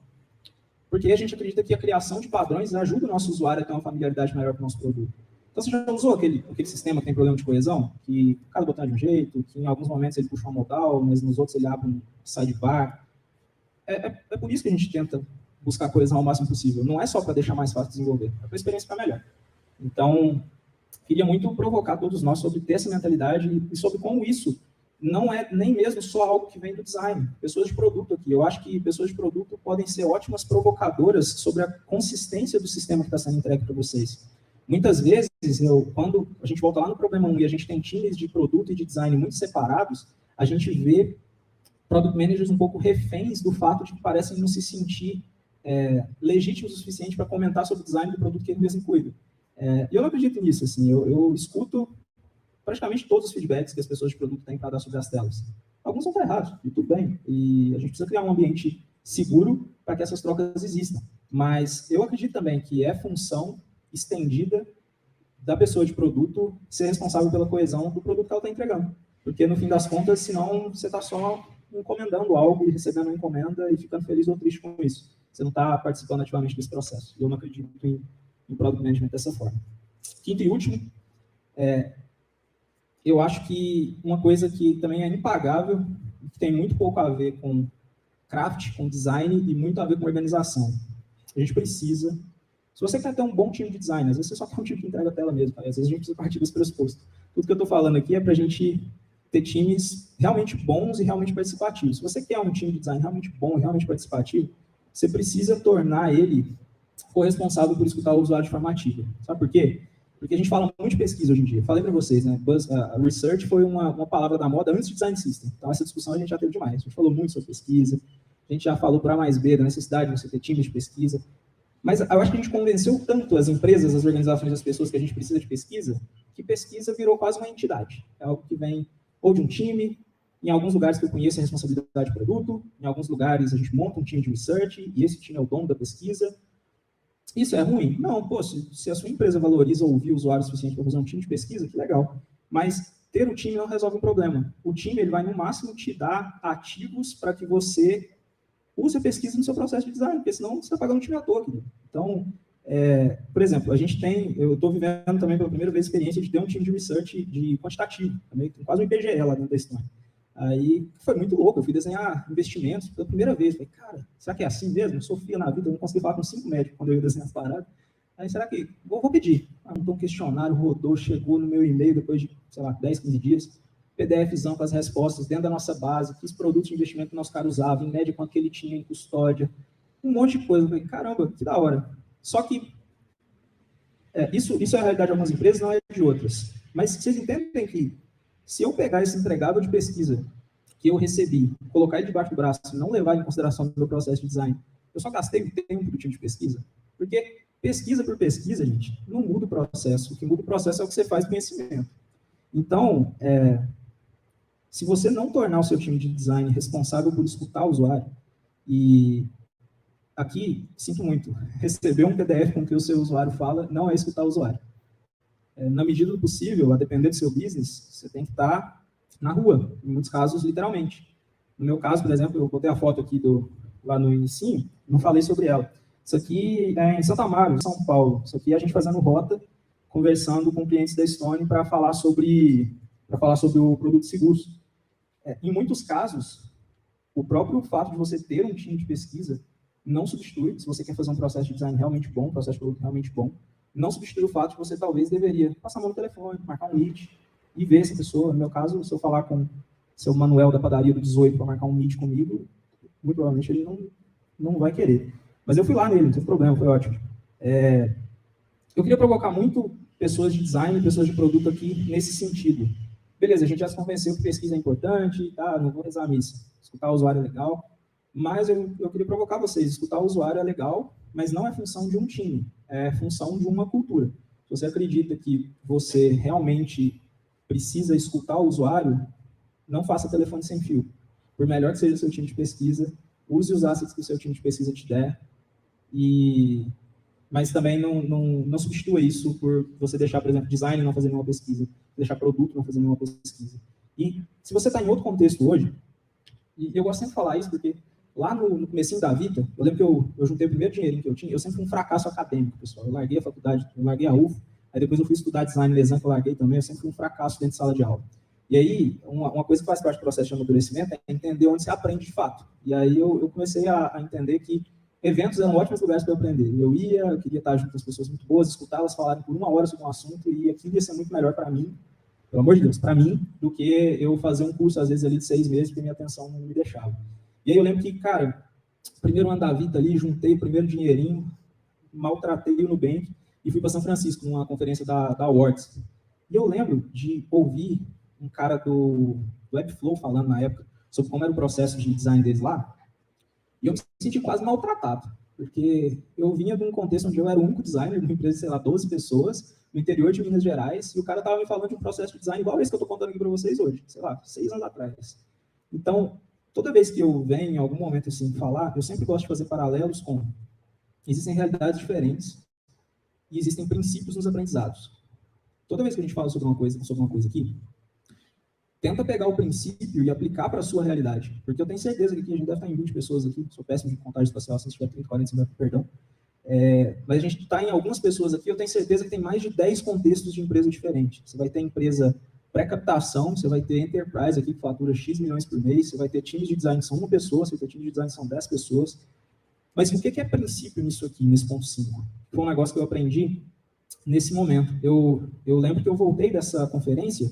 S1: Porque a gente acredita que a criação de padrões ajuda o nosso usuário a ter uma familiaridade maior com o nosso produto. Então, você já usou aquele sistema que tem problema de coesão? Que cada botão é de um jeito, que em alguns momentos ele puxa uma modal, mas nos outros ele abre um sidebar. É por isso que a gente tenta buscar coesão ao máximo possível. Não é só para deixar mais fácil de desenvolver, é para a experiência ficar melhor. Então, queria muito provocar todos nós sobre ter essa mentalidade e sobre como isso não é nem mesmo só algo que vem do design. Pessoas de produto aqui. Eu acho que pessoas de produto podem ser ótimas provocadoras sobre a consistência do sistema que está sendo entregue para vocês. Muitas vezes, quando a gente volta lá no problema 1 e a gente tem times de produto e de design muito separados, a gente vê product managers um pouco reféns do fato de que parecem não se sentir legítimos o suficiente para comentar sobre o design do produto que eles mesmos cuidam. E eu não acredito nisso. Assim, eu escuto praticamente todos os feedbacks que as pessoas de produto têm para dar sobre as telas. Alguns vão estar errados, e tudo bem. E a gente precisa criar um ambiente seguro para que essas trocas existam. Mas eu acredito também que é função estendida da pessoa de produto ser responsável pela coesão do produto que ela está entregando. Porque, no fim das contas, senão você está só encomendando algo e recebendo uma encomenda e ficando feliz ou triste com isso. Você não está participando ativamente desse processo. Eu não acredito em product management dessa forma. Quinto e último, eu acho que uma coisa que também é impagável, que tem muito pouco a ver com craft, com design e muito a ver com organização. A gente precisa... Se você quer ter um bom time de design, às vezes você só quer um time que entrega a tela mesmo, às vezes a gente precisa partir desse pressuposto. Tudo que eu estou falando aqui é para a gente ter times realmente bons e realmente participativos. Se você quer um time de design realmente bom e realmente participativo, você precisa tornar ele corresponsável por escutar o usuário de forma ativa. Sabe por quê? Porque a gente fala muito de pesquisa hoje em dia. Falei para vocês, né? Research foi uma palavra da moda antes de design system. Então, essa discussão a gente já teve demais. A gente falou muito sobre pesquisa, a gente já falou por A mais B da necessidade de você ter times de pesquisa. Mas eu acho que a gente convenceu tanto as empresas, as organizações, as pessoas que a gente precisa de pesquisa, que pesquisa virou quase uma entidade. É algo que vem ou de um time, em alguns lugares que eu conheço a responsabilidade de produto, em alguns lugares a gente monta um time de research e esse time é o dono da pesquisa. Isso é ruim? Não, pô, se a sua empresa valoriza ouvir o usuário o suficiente para fazer um time de pesquisa, que legal. Mas ter o time não resolve o problema. O time ele vai, no máximo, te dar ativos para que você use a pesquisa no seu processo de design, porque senão você está pagando um time à toa. Aqui. Então, por exemplo, eu estou vivendo também pela primeira vez a experiência de ter um time de research de quantitativo, também, quase um IBGE lá dentro da Estônia. Aí foi muito louco, eu fui desenhar investimentos pela primeira vez. Falei, cara, será que é assim mesmo? Eu sofria na vida, eu não consegui falar com 5 médicos quando eu ia desenhar as paradas. Aí, será que... Vou pedir. Então, um questionário rodou, chegou no meu e-mail depois de, 10, 15 dias. PDFzão com as respostas dentro da nossa base, que produtos de investimento que o nosso cara usava, em média quanto que ele tinha em custódia, um monte de coisa. Eu falei, caramba, que da hora. Só que isso é a realidade de algumas empresas, não é de outras. Mas vocês entendem que se eu pegar esse entregável de pesquisa que eu recebi, colocar ele debaixo do braço e não levar em consideração o meu processo de design, eu só gastei o tempo do time de pesquisa? Porque pesquisa por pesquisa, gente, não muda o processo. O que muda o processo é o que você faz com conhecimento. Então, se você não tornar o seu time de design responsável por escutar o usuário, e aqui, sinto muito, receber um PDF com o que o seu usuário fala não é escutar o usuário. Na medida do possível, a depender do seu business, você tem que estar na rua, em muitos casos, literalmente. No meu caso, por exemplo, eu botei a foto aqui lá no inicinho, não falei sobre ela. Isso aqui é em Santo Amaro, São Paulo. Isso aqui é a gente fazendo rota, conversando com clientes da Estônia para falar sobre o produto de seguros. Em muitos casos, o próprio fato de você ter um time de pesquisa não substitui, se você quer fazer um processo de design realmente bom, um processo de produto realmente bom, não substitui o fato de você talvez deveria passar a mão no telefone, marcar um meet e ver essa pessoa. No meu caso, se eu falar com o seu Manuel da padaria do 18 para marcar um meet comigo, muito provavelmente ele não vai querer. Mas eu fui lá nele, não teve problema, foi ótimo. Eu queria provocar muito pessoas de design e pessoas de produto aqui nesse sentido. Beleza, a gente já se convenceu que pesquisa é importante, tá? Não vou rezar a missa. Escutar o usuário é legal, mas eu queria provocar vocês. Escutar o usuário é legal, mas não é função de um time, é função de uma cultura. Se você acredita que você realmente precisa escutar o usuário, não faça telefone sem fio. Por melhor que seja o seu time de pesquisa, use os assets que o seu time de pesquisa te der, mas também não substitua isso por você deixar, por exemplo, design não fazer nenhuma pesquisa, deixar produto não fazer nenhuma pesquisa. E se você está em outro contexto hoje, e eu gosto sempre de falar isso porque Lá no comecinho da vida, eu lembro que eu juntei o primeiro dinheirinho que eu tinha, eu sempre fui um fracasso acadêmico, pessoal. Eu larguei a faculdade, eu larguei a UF, aí depois eu fui estudar design na Exam, que eu larguei também, eu sempre fui um fracasso dentro de sala de aula. E aí, uma coisa que faz parte do processo de amadurecimento é entender onde você aprende de fato. E aí eu comecei a entender que eventos eram ótimos lugares para eu aprender. Eu queria estar junto com as pessoas muito boas, escutá-las falarem por 1 hora sobre um assunto, e aquilo ia ser muito melhor para mim, pelo amor de Deus, para mim, do que eu fazer um curso, às vezes, ali de 6 meses, porque minha atenção não me deixava. E aí eu lembro que, cara, primeiro ano da vida ali, juntei o primeiro dinheirinho, maltratei o Nubank e fui para São Francisco, numa conferência da Awards. E eu lembro de ouvir um cara do Webflow falando na época sobre como era o processo de design deles lá, e eu me senti quase maltratado, porque eu vinha de um contexto onde eu era o único designer de uma empresa de, sei lá, 12 pessoas, no interior de Minas Gerais, e o cara estava me falando de um processo de design igual esse que eu estou contando aqui para vocês hoje, sei lá, 6 anos atrás. Então, toda vez que eu venho em algum momento assim falar, eu sempre gosto de fazer paralelos com existem realidades diferentes e existem princípios nos aprendizados. Toda vez que a gente fala sobre uma coisa aqui, tenta pegar o princípio e aplicar para a sua realidade. Porque eu tenho certeza que aqui a gente deve estar em 20 pessoas aqui, sou péssimo de contagem espacial, se tiver 30, 40, 50, perdão. Mas a gente está em algumas pessoas aqui, eu tenho certeza que tem mais de 10 contextos de empresa diferentes. Você vai ter empresa pré-captação, você vai ter enterprise aqui que fatura X milhões por mês, você vai ter times de design que são 1 pessoa, você vai ter times de design que são 10 pessoas. Mas o que é princípio nisso aqui, nesse ponto 5? Foi um negócio que eu aprendi nesse momento. Eu lembro que eu voltei dessa conferência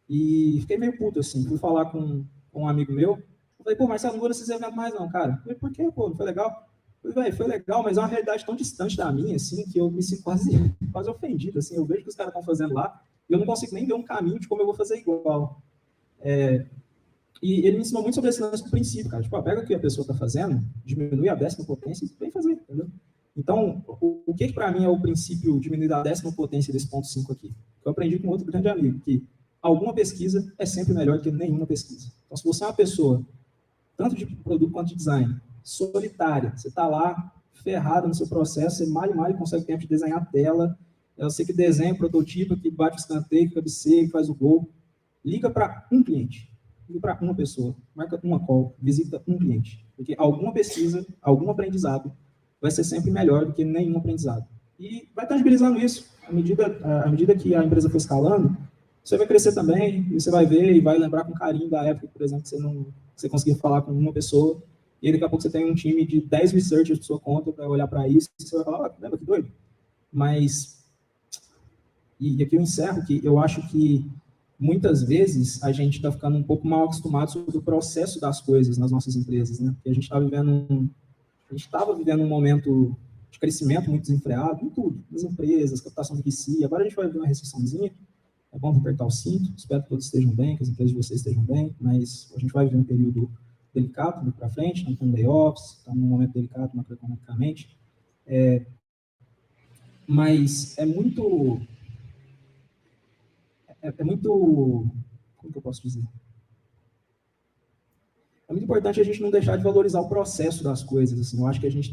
S1: e fiquei meio puto, assim. Fui falar com um amigo meu. Eu falei, pô, Marcelo, não vou nesses eventos mais não, cara. Eu falei, por quê, pô? Não foi legal? Eu falei, velho, foi legal, mas é uma realidade tão distante da minha, assim, que eu me sinto quase ofendido, assim. Eu vejo o que os caras estão fazendo lá e eu não consigo nem ver um caminho de como eu vou fazer igual. E ele me ensinou muito sobre esse lance do princípio, cara. Tipo, pega o que a pessoa está fazendo, diminui a 10ª potência e vem fazer, entendeu? Então, o que para mim é o princípio diminuir a 10ª potência desse ponto 5 aqui? Eu aprendi com outro grande amigo, que alguma pesquisa é sempre melhor que nenhuma pesquisa. Então, se você é uma pessoa, tanto de produto quanto de design, solitária, você está lá, ferrado no seu processo, você mal e mal consegue tempo de desenhar a tela, você que desenha, prototipa, que bate o escanteio, que cabeceia, que faz o gol, liga para um cliente. Liga para uma pessoa, marca uma call, visita um cliente. Porque alguma pesquisa, algum aprendizado vai ser sempre melhor do que nenhum aprendizado. E vai tangibilizando isso. À medida que a empresa for escalando, você vai crescer também, e você vai ver e vai lembrar com carinho da época, por exemplo, que você conseguia falar com uma pessoa, e aí daqui a pouco você tem um time de 10 researchers por sua conta para olhar para isso, e você vai falar, lembra que doido? Mas, e aqui eu encerro, que eu acho que muitas vezes a gente está ficando um pouco mal acostumado sobre o processo das coisas nas nossas empresas, né? Porque a gente estava vivendo um momento de crescimento muito desenfreado em tudo, nas empresas, captação de VC. Agora a gente vai ver uma recessãozinha, é bom apertar o cinto, espero que todos estejam bem, que as empresas de vocês estejam bem, mas a gente vai viver um período delicado daqui para frente, estamos com layoffs, estamos num momento delicado macroeconomicamente, mas é muito, como que eu posso dizer? É muito importante a gente não deixar de valorizar o processo das coisas. Assim. Eu acho que a gente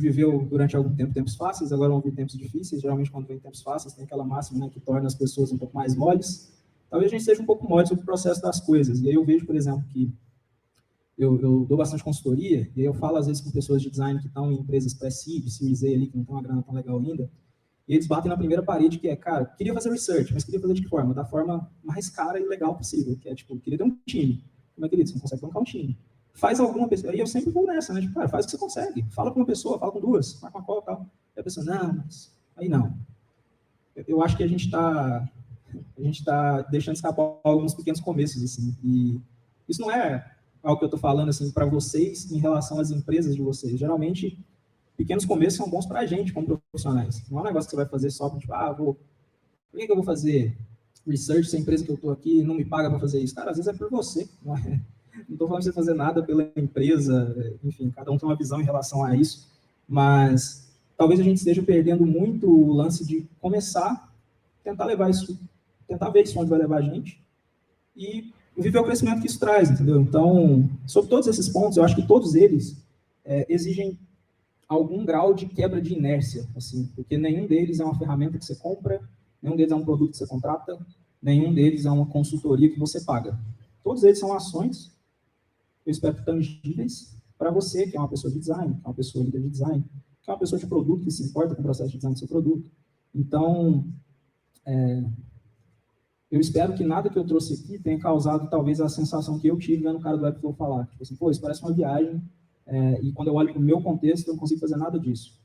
S1: viveu durante algum tempo tempos fáceis, agora vão vir tempos difíceis. Geralmente, quando vem tempos fáceis, tem aquela máxima, né, que torna as pessoas um pouco mais moles. Talvez a gente seja um pouco mole sobre o processo das coisas. E aí eu vejo, por exemplo, que eu dou bastante consultoria, e aí eu falo às vezes com pessoas de design que estão em empresas pré-seed, Series A ali, que não tem uma grana tão legal ainda, e eles batem na primeira parede, que é, cara, queria fazer research, mas queria fazer de que forma? Da forma mais cara e legal possível, que é, tipo, queria ter um time. Como é que você não consegue bancar um time? Faz alguma pessoa, e eu sempre vou nessa, né? Tipo, cara, faz o que você consegue. Fala com uma pessoa, fala com duas, marca uma call e tal. E a pessoa, não, mas aí não. Eu acho que a gente tá deixando escapar alguns pequenos começos, assim, e isso não é algo que eu tô falando, assim, para vocês em relação às empresas de vocês. Geralmente, pequenos começos são bons para a gente, como profissionais. Não é um negócio que você vai fazer só para, tipo, por que eu vou fazer research se a empresa que eu estou aqui não me paga para fazer isso? Cara, às vezes é por você, não é? Não estou falando de você fazer nada pela empresa, enfim, cada um tem uma visão em relação a isso, mas talvez a gente esteja perdendo muito o lance de começar, tentar levar isso, tentar ver isso onde vai levar a gente e viver o crescimento que isso traz, entendeu? Então, sobre todos esses pontos, eu acho que todos eles exigem algum grau de quebra de inércia, assim, porque nenhum deles é uma ferramenta que você compra, nenhum deles é um produto que você contrata, nenhum deles é uma consultoria que você paga. Todos eles são ações eu espero, tangíveis para você, que é uma pessoa de design, que é uma pessoa líder de design, que é uma pessoa de produto, que se importa com o processo de design do seu produto. Então, eu espero que nada que eu trouxe aqui tenha causado, talvez, a sensação que eu tive vendo o cara do Webflow falar. Tipo assim, pô, isso parece uma viagem, e quando eu olho para o meu contexto, eu não consigo fazer nada disso.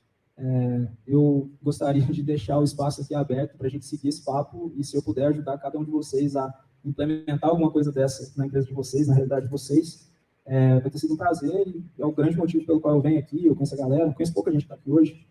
S1: Eu gostaria de deixar o espaço aqui aberto para a gente seguir esse papo, e se eu puder ajudar cada um de vocês a implementar alguma coisa dessa na empresa de vocês, na realidade de vocês, vai ter sido um prazer, e é o grande motivo pelo qual eu venho aqui. Eu conheço a galera, conheço pouca gente que está aqui hoje,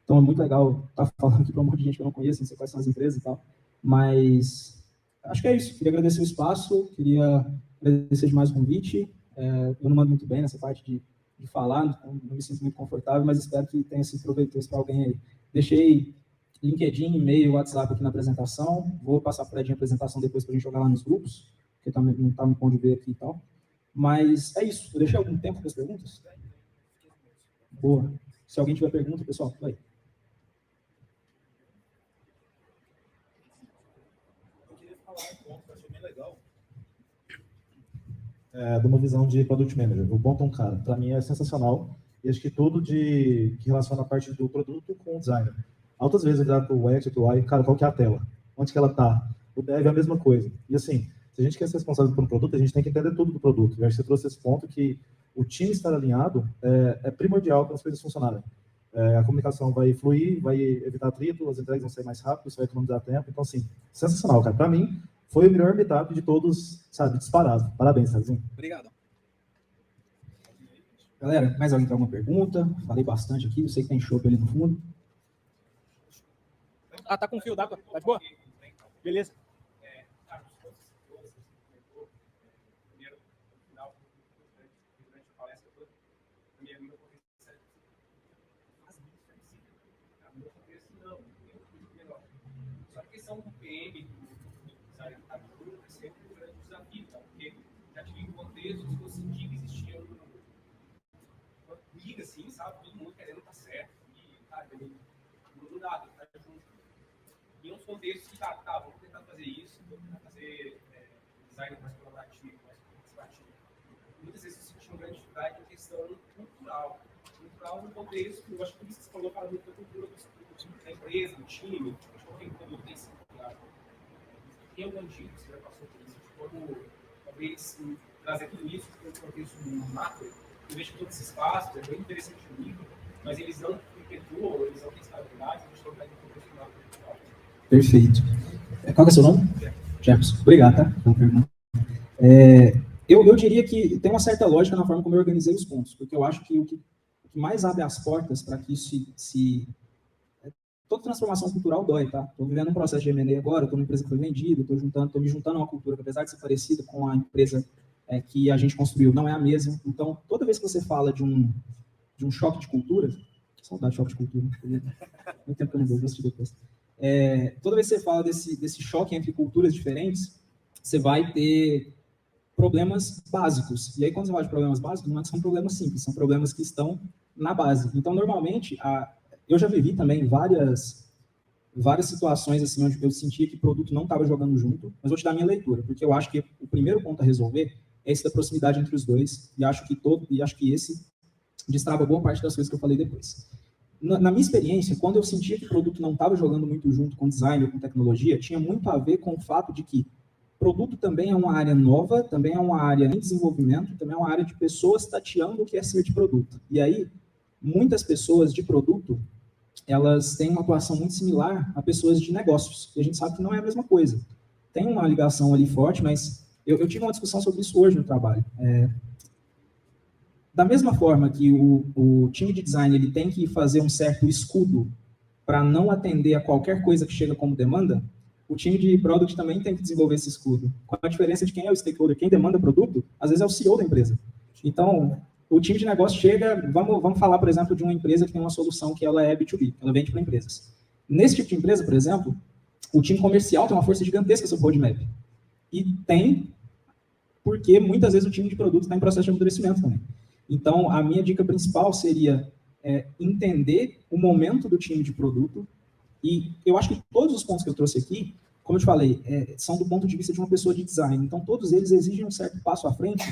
S1: então é muito legal estar falando aqui para um monte de gente que eu não conheço, não sei quais são as empresas e tal. Mas acho que é isso. Queria agradecer o espaço, queria agradecer demais o convite. Eu não mando muito bem nessa parte de falar, não me sinto muito confortável, mas espero que tenha sido proveitoso para alguém aí. Deixei LinkedIn, e-mail, WhatsApp aqui na apresentação. Vou passar para a apresentação depois para a gente jogar lá nos grupos, porque também não está me pondo ver aqui e tal. Mas é isso. Eu deixei algum tempo para as perguntas? Boa. Se alguém tiver pergunta, pessoal, vai.
S2: De uma visão de Product Manager. O Ponton, cara, para mim é sensacional. E acho que tudo que relaciona a parte do produto com o designer. Altas vezes eu já com o X, com o Y, cara, qual que é a tela? Onde que ela está? O Dev é a mesma coisa. E assim, se a gente quer ser responsável por um produto, a gente tem que entender tudo do produto. Eu acho que você trouxe esse ponto que o time estar alinhado é primordial para as coisas funcionarem. A comunicação vai fluir, vai evitar atrito, as entregas vão ser mais rápidas, vai economizar tempo. Então, assim, sensacional, cara. Para mim, foi o melhor meetup de todos, sabe, disparado. Parabéns, Sarzinho.
S1: Obrigado. Galera, mais alguém tem alguma pergunta? Falei bastante aqui, eu sei que tem chopp ali no fundo. Ah, tá com fio d'água. Tá de boa? Beleza.
S3: São PM, sabe, é sempre um grande desafio, tá? Porque já tive contextos que eu senti que existia uma briga, assim, sabe? Todo mundo querendo estar certo, e, sabe, não dá, tá junto. E uns contextos que, tá, vamos tentar fazer isso, vamos tentar fazer design mais colaborativo, mais participativo. Muitas vezes eu senti uma grande dificuldade em questão cultural. Cultural no contexto, eu acho que por isso que você falou, fala muito da cultura da empresa, do time, acho que tem produto, tem sim. Tem algum dica que você já passou por isso, de como talvez trazer tudo isso para um contexto macro? Eu vejo que todos esses passos é bem interessante no livro, mas eles não perpetuam, eles não têm estabilidade, eles estão mais no contexto macro.
S1: Perfeito. Qual que é o seu nome? Jefferson. Obrigado, tá? Eu diria que tem uma certa lógica na forma como eu organizei os pontos, porque eu acho que o que mais abre as portas para que isso toda transformação cultural dói, tá? Estou vivendo um processo de M&A agora, estou numa empresa que foi vendida, estou me juntando a uma cultura que, apesar de ser parecida com a empresa que a gente construiu, não é a mesma. Então, toda vez que você fala de um choque de cultura, saudade de choque de cultura, muito tempo que eu não vou assistir depois. Toda vez que você fala desse choque entre culturas diferentes, você vai ter problemas básicos. E aí, quando você fala de problemas básicos, não são problemas simples, são problemas que estão na base. Então, normalmente, eu já vivi também várias situações assim onde eu sentia que o produto não estava jogando junto, mas vou te dar a minha leitura, porque eu acho que o primeiro ponto a resolver é esse da proximidade entre os dois, e acho que esse destrava boa parte das coisas que eu falei depois. Na minha experiência, quando eu sentia que o produto não estava jogando muito junto com design ou com tecnologia, tinha muito a ver com o fato de que produto também é uma área nova, também é uma área em desenvolvimento, também é uma área de pessoas tateando o que é ser de produto. E aí, muitas pessoas de produto, elas têm uma atuação muito similar a pessoas de negócios, e a gente sabe que não é a mesma coisa. Tem uma ligação ali forte, mas eu tive uma discussão sobre isso hoje no trabalho. Da mesma forma que o time de design ele tem que fazer um certo escudo para não atender a qualquer coisa que chega como demanda, o time de product também tem que desenvolver esse escudo. Com a diferença de quem é o stakeholder, quem demanda produto, às vezes é o CEO da empresa. Então, o time de negócio chega, vamos falar, por exemplo, de uma empresa que tem uma solução que ela é B2B, ela vende para empresas. Nesse tipo de empresa, por exemplo, o time comercial tem uma força gigantesca sobre o roadmap. E tem, porque muitas vezes o time de produto está em processo de amadurecimento também. Então, a minha dica principal seria entender o momento do time de produto, e eu acho que todos os pontos que eu trouxe aqui, como eu te falei, são do ponto de vista de uma pessoa de design. Então, todos eles exigem um certo passo à frente,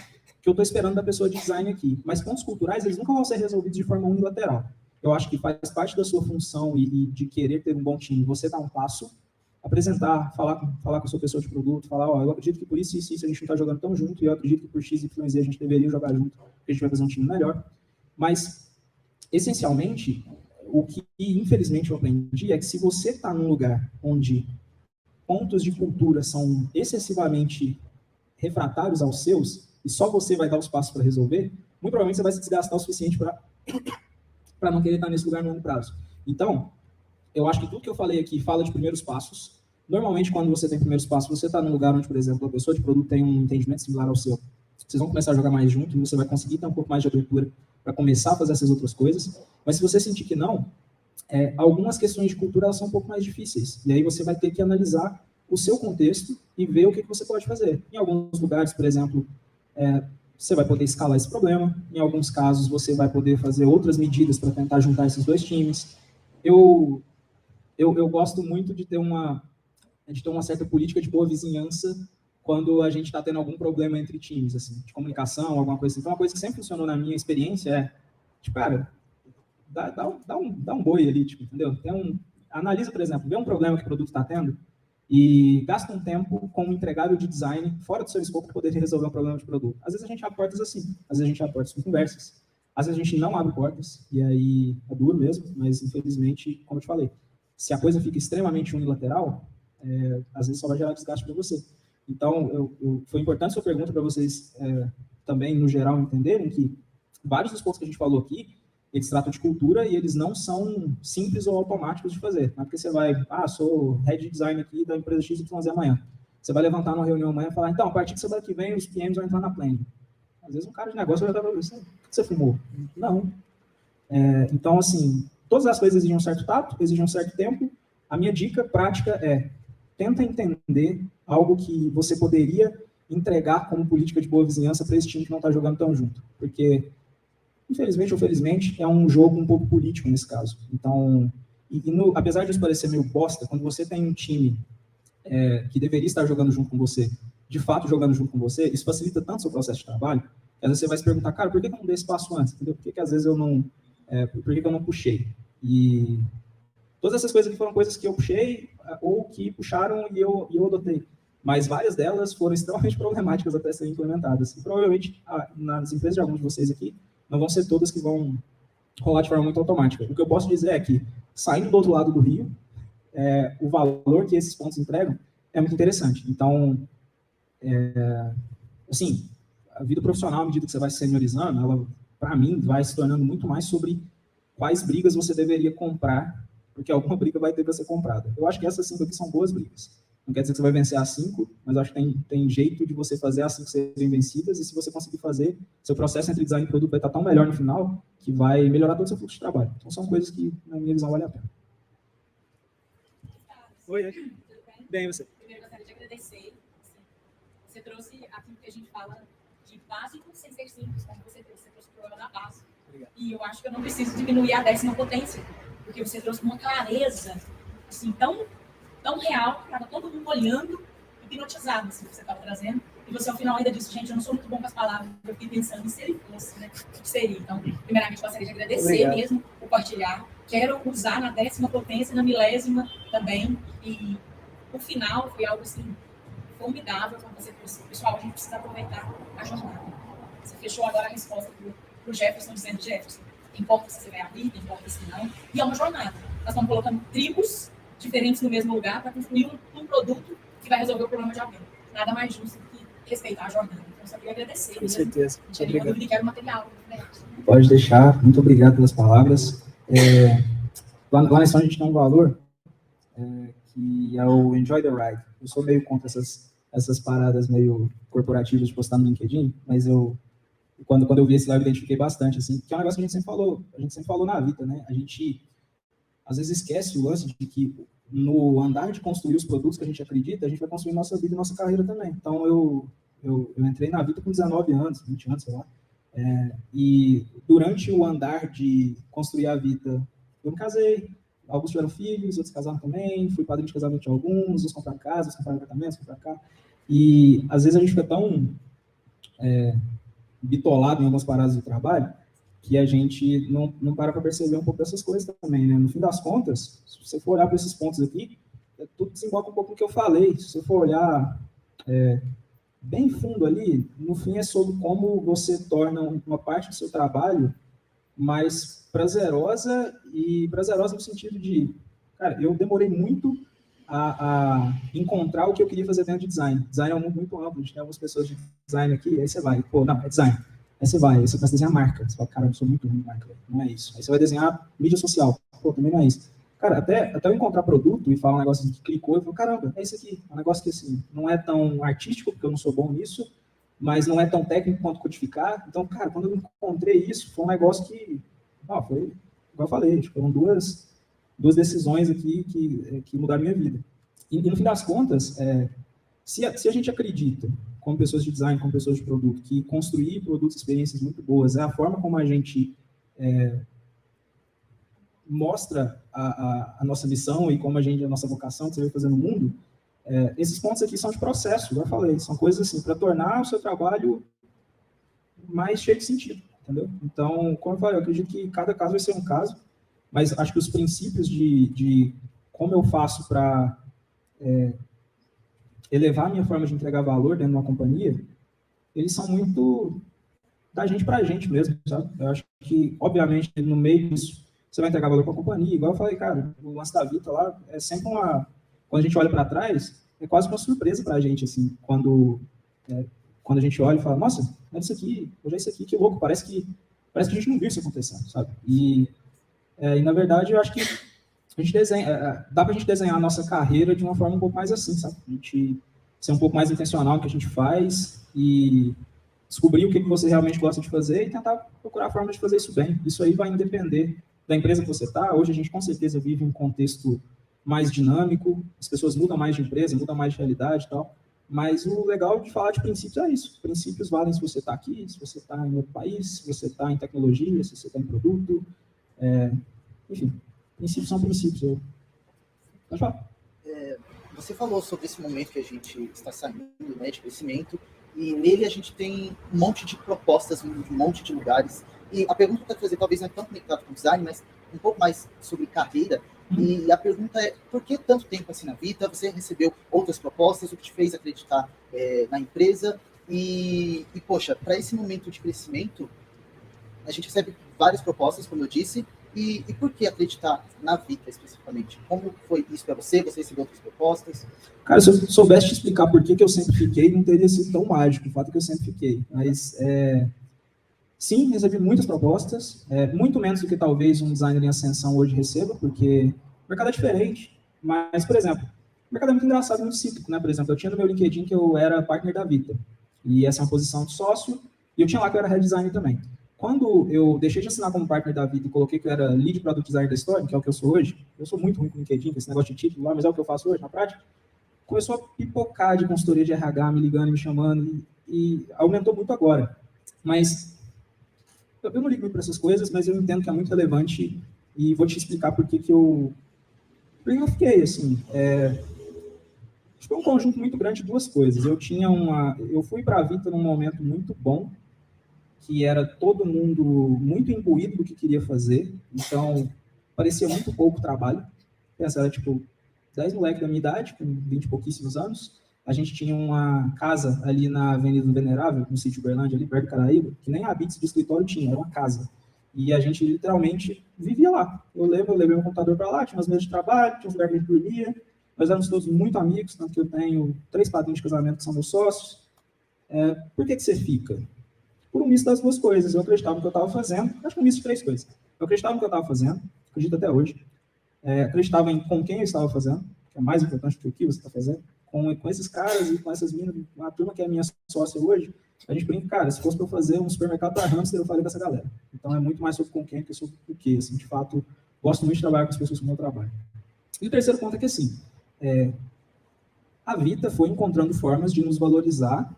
S1: que eu estou esperando da pessoa de design aqui. Mas pontos culturais, eles nunca vão ser resolvidos de forma unilateral. Eu acho que faz parte da sua função e de querer ter um bom time, você dar um passo, apresentar, falar com a sua pessoa de produto, falar, ó, eu acredito que por isso e isso a gente não está jogando tão junto, e eu acredito que por X, Y, Z a gente deveria jogar junto, porque a gente vai fazer um time melhor. Mas, essencialmente, o que infelizmente eu aprendi é que se você está num lugar onde pontos de cultura são excessivamente refratários aos seus, e só você vai dar os passos para resolver, muito provavelmente você vai se desgastar o suficiente para não querer estar nesse lugar no longo prazo. Então, eu acho que tudo que eu falei aqui fala de primeiros passos. Normalmente, quando você tem primeiros passos, você está num lugar onde, por exemplo, a pessoa de produto tem um entendimento similar ao seu. Vocês vão começar a jogar mais junto e você vai conseguir ter um pouco mais de abertura para começar a fazer essas outras coisas. Mas se você sentir que não, algumas questões de cultura elas são um pouco mais difíceis. E aí você vai ter que analisar o seu contexto e ver o que você pode fazer. Em alguns lugares, por exemplo, você vai poder escalar esse problema. Em alguns casos, você vai poder fazer outras medidas para tentar juntar esses dois times. Eu gosto muito de ter uma certa política de boa vizinhança quando a gente está tendo algum problema entre times, assim, de comunicação, alguma coisa assim. Então, uma coisa que sempre funcionou na minha experiência é, tipo, cara, dá um boi ali, tipo, entendeu? Analisa, por exemplo, vê um problema que o produto está tendo e gasta um tempo com um entregável de design fora do seu escopo para poder resolver um problema de produto. Às vezes a gente abre portas assim, às vezes a gente abre portas com conversas, às vezes a gente não abre portas, e aí é duro mesmo, mas infelizmente, como eu te falei, se a coisa fica extremamente unilateral, às vezes só vai gerar desgaste para você. Então, foi importante a sua pergunta para vocês também, no geral, entenderem que vários dos pontos que a gente falou aqui, eles tratam de cultura e eles não são simples ou automáticos de fazer. Não é porque você vai, sou head de design aqui da empresa XYZ amanhã. Você vai levantar numa reunião amanhã e falar, então, a partir de semana que vem, os PMs vão entrar na planning. Às vezes um cara de negócio vai estar para você, o que você fumou? Não. Então, assim, todas as coisas exigem um certo tato, exigem um certo tempo. A minha dica prática tenta entender algo que você poderia entregar como política de boa vizinhança para esse time que não está jogando tão junto. Porque, infelizmente ou felizmente, é um jogo um pouco político nesse caso. Então, apesar disso parecer meio bosta, quando você tem um time que deveria estar jogando junto com você, de fato jogando junto com você, isso facilita tanto o seu processo de trabalho, que às vezes você vai se perguntar, cara, por que eu não dei esse passo antes? Entendeu? Por que às vezes eu não... por que eu não puxei? E todas essas coisas aqui foram coisas que eu puxei ou que puxaram e eu adotei. Mas várias delas foram extremamente problemáticas até serem implementadas. E provavelmente, nas empresas de alguns de vocês aqui, não vão ser todas que vão rolar de forma muito automática. O que eu posso dizer é que, saindo do outro lado do rio, o valor que esses pontos entregam é muito interessante. Então, assim, a vida profissional, à medida que você vai se seniorizando, ela, para mim, vai se tornando muito mais sobre quais brigas você deveria comprar, porque alguma briga vai ter que ser comprada. Eu acho que essas 5 aqui são boas brigas. Não quer dizer que você vai vencer as 5, mas acho que tem jeito de você fazer as 5 serem vencidas, e se você conseguir fazer, seu processo entre design e produto vai estar tão melhor no final, que vai melhorar todo o seu fluxo de trabalho. Então, são coisas que, na minha visão, vale a pena.
S4: Oi, bem, você.
S5: Primeiro, eu gostaria de agradecer. Você trouxe aquilo que a gente fala de básico sem ser simples, como você trouxe o problema da base.
S4: Obrigado.
S5: E eu acho que eu não preciso diminuir a 10ª potência, porque você trouxe uma clareza assim, tão real, que estava todo mundo olhando, hipnotizado, assim, que você estava trazendo. E você, ao final, ainda disse, gente, eu não sou muito bom com as palavras, eu fiquei pensando em se ele fosse, né? O que seria? Então, primeiramente, gostaria de agradecer
S4: Obrigado.
S5: mesmo por partilhar. Quero usar na 10ª potência, na 1000ª também. E, no final, foi algo, assim, formidável quando você trouxe. Pessoal, a gente precisa aproveitar a jornada. Você fechou agora a resposta para o Jefferson, dizendo, Jefferson, importa se você vai abrir, importa se não. E é uma jornada. Nós estamos colocando tribos diferentes no mesmo lugar para construir um produto que vai resolver o problema de alguém. Nada mais justo do que respeitar a jornada. Então, só queria agradecer.
S4: Com certeza.
S5: Não tinha nenhuma dúvida que era um material. Né?
S1: Pode deixar. Muito obrigado pelas palavras. Lá na Ação a gente tem um valor que é o Enjoy the Ride. Eu sou meio contra essas paradas meio corporativas de postar no LinkedIn, mas quando eu vi esse lá, eu identifiquei bastante, assim, que é um negócio que a gente sempre falou na vida, né? A gente, às vezes, esquece o lance de que no andar de construir os produtos que a gente acredita, a gente vai construir nossa vida e nossa carreira também. Então, eu entrei na vida com 19 anos, 20 anos, sei lá, e durante o andar de construir a vida, eu me casei, alguns tiveram filhos, outros casaram também, fui padrinho de casamento de alguns, uns compraram casa, uns compraram apartamentos, compraram carro, e às vezes a gente fica tão bitolado em algumas paradas do trabalho, que a gente não para perceber um pouco dessas coisas também, né? No fim das contas, se você for olhar para esses pontos aqui, tudo desemboca um pouco no que eu falei. Se você for olhar bem fundo ali, no fim é sobre como você torna uma parte do seu trabalho mais prazerosa, e prazerosa no sentido de, cara, eu demorei muito a encontrar o que eu queria fazer dentro de design. Design é um mundo muito amplo, a gente tem algumas pessoas de design aqui, aí você vai, pô, não, é design. Aí você começa a desenhar marca. Você fala, cara, eu sou muito ruim em marca, não é isso. Aí você vai desenhar mídia social, pô, também não é isso. Cara, até eu encontrar produto e falar um negócio que clicou, eu falo, caramba, é isso aqui. É um negócio que, assim, não é tão artístico, porque eu não sou bom nisso, mas não é tão técnico quanto codificar. Então, cara, quando eu encontrei isso, foi um negócio que, foi, igual eu falei, foram duas decisões aqui que mudaram a minha vida. E no fim das contas, se a gente acredita, como pessoas de design, como pessoas de produto, que construir produtos e experiências muito boas é a forma como a gente mostra a nossa missão e como a nossa vocação que você vai fazer no mundo, esses pontos aqui são de processo, já falei, são coisas assim, para tornar o seu trabalho mais cheio de sentido, entendeu? Então, como eu falei, eu acredito que cada caso vai ser um caso, mas acho que os princípios de como eu faço para elevar a minha forma de entregar valor dentro de uma companhia, eles são muito da gente para a gente mesmo, sabe? Eu acho que, obviamente, no meio disso, você vai entregar valor para a companhia. Igual eu falei, cara, o lance da Vita lá é sempre quando a gente olha para trás, é quase uma surpresa para a gente, assim, quando a gente olha e fala, nossa, é isso aqui, hoje é isso aqui, que louco, parece que a gente não viu isso acontecendo, sabe? E na verdade, eu acho que a gente dá para a gente desenhar a nossa carreira de uma forma um pouco mais assim, sabe? A gente ser um pouco mais intencional no que a gente faz e descobrir o que você realmente gosta de fazer e tentar procurar a forma de fazer isso bem. Isso aí vai depender da empresa que você está. Hoje a gente, com certeza, vive um contexto mais dinâmico, as pessoas mudam mais de empresa, mudam mais de realidade e tal, mas o legal de falar de princípios é isso. Princípios valem se você está aqui, se você está em outro país, se você está em tecnologia, se você está em produto, enfim, princípios são princípios. Pode falar.
S6: Você falou sobre esse momento que a gente está saindo, né, de crescimento, e nele a gente tem um monte de propostas, um monte de lugares. E a pergunta que eu quero fazer talvez não é tão conectada com design, mas um pouco mais sobre carreira. E a pergunta é, por que tanto tempo assim na Vita? Você recebeu outras propostas, o que te fez acreditar na empresa? E poxa, para esse momento de crescimento, a gente recebe várias propostas, como eu disse, e por que acreditar na Vita especificamente? Como foi isso para você? Você recebeu outras propostas?
S1: Cara, se eu soubesse te explicar por que eu sempre fiquei, não teria sido tão mágico, o fato que eu sempre fiquei. Mas, sim, recebi muitas propostas, muito menos do que talvez um designer em ascensão hoje receba, porque o mercado é diferente. Mas, por exemplo, o mercado é muito engraçado, muito cíclico, né? Por exemplo, eu tinha no meu LinkedIn que eu era partner da Vita, e essa é uma posição de sócio, e eu tinha lá que eu era head designer também. Quando eu deixei de assinar como partner da Vita e coloquei que eu era lead product designer da história, que é o que eu sou hoje, eu sou muito ruim com o LinkedIn, com esse negócio de título lá, mas é o que eu faço hoje, na prática, começou a pipocar de consultoria de RH, me ligando, me chamando, e aumentou muito agora. Mas eu não ligo muito para essas coisas, mas eu entendo que é muito relevante e vou te explicar por que eu fiquei, assim. Acho que foi um conjunto muito grande de duas coisas. Eu fui para a Vita num momento muito bom, que era todo mundo muito imbuído do que queria fazer, então parecia muito pouco trabalho. Era tipo 10 moleques da minha idade, com 20 e pouquíssimos anos. A gente tinha uma casa ali na Avenida do Venerável, no sítio Uberlândia, ali perto do Caraíba, que nem a Bits de escritório tinha, era uma casa. E a gente literalmente vivia lá. Eu levei meu computador para lá, tinha umas mesas de trabalho, tinha um lugar que a gente dormia. Nós éramos todos muito amigos, tanto que eu tenho 3 padrinhos de casamento que são meus sócios. Por que você fica? Por um misto das duas coisas. Eu acreditava no que eu estava fazendo. Acho que um misto de 3 coisas. Eu acreditava no que eu estava fazendo, acredito até hoje. Acreditava com quem eu estava fazendo, que é mais importante do que o que você está fazendo. Com esses caras e com essas minas, uma turma que é minha sócia hoje, a gente brinca, cara, se fosse para eu fazer um supermercado para hamster, eu faria com essa galera. Então é muito mais sobre com quem que eu sou do que, assim, de fato, gosto muito de trabalhar com as pessoas com o meu trabalho. E o terceiro ponto é que, assim, a Vita foi encontrando formas de nos valorizar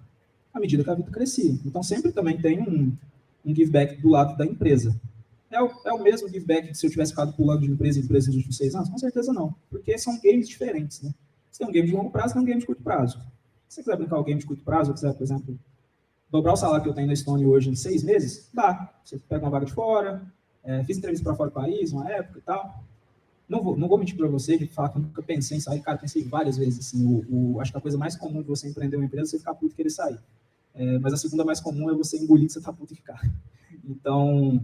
S1: à medida que a Vita crescia. Então sempre também tem um give back do lado da empresa. É o mesmo give back que se eu tivesse ficado pulando de empresa em empresa nos últimos 6 anos? Com certeza não, porque são games diferentes, né? Você tem um game de longo prazo e tem um game de curto prazo. Se você quiser brincar o game de curto prazo, ou quiser, por exemplo, dobrar o salário que eu tenho na Estônia hoje em 6 meses? Dá. Você pega uma vaga de fora, fiz entrevista para fora do país, uma época e tal. Não vou mentir para você de falar que eu nunca pensei em sair. Cara, pensei várias vezes. Assim, acho que a coisa mais comum de você empreender uma empresa é você ficar puto e querer sair. Mas a segunda mais comum é você engolir que você tá puto e ficar. Então,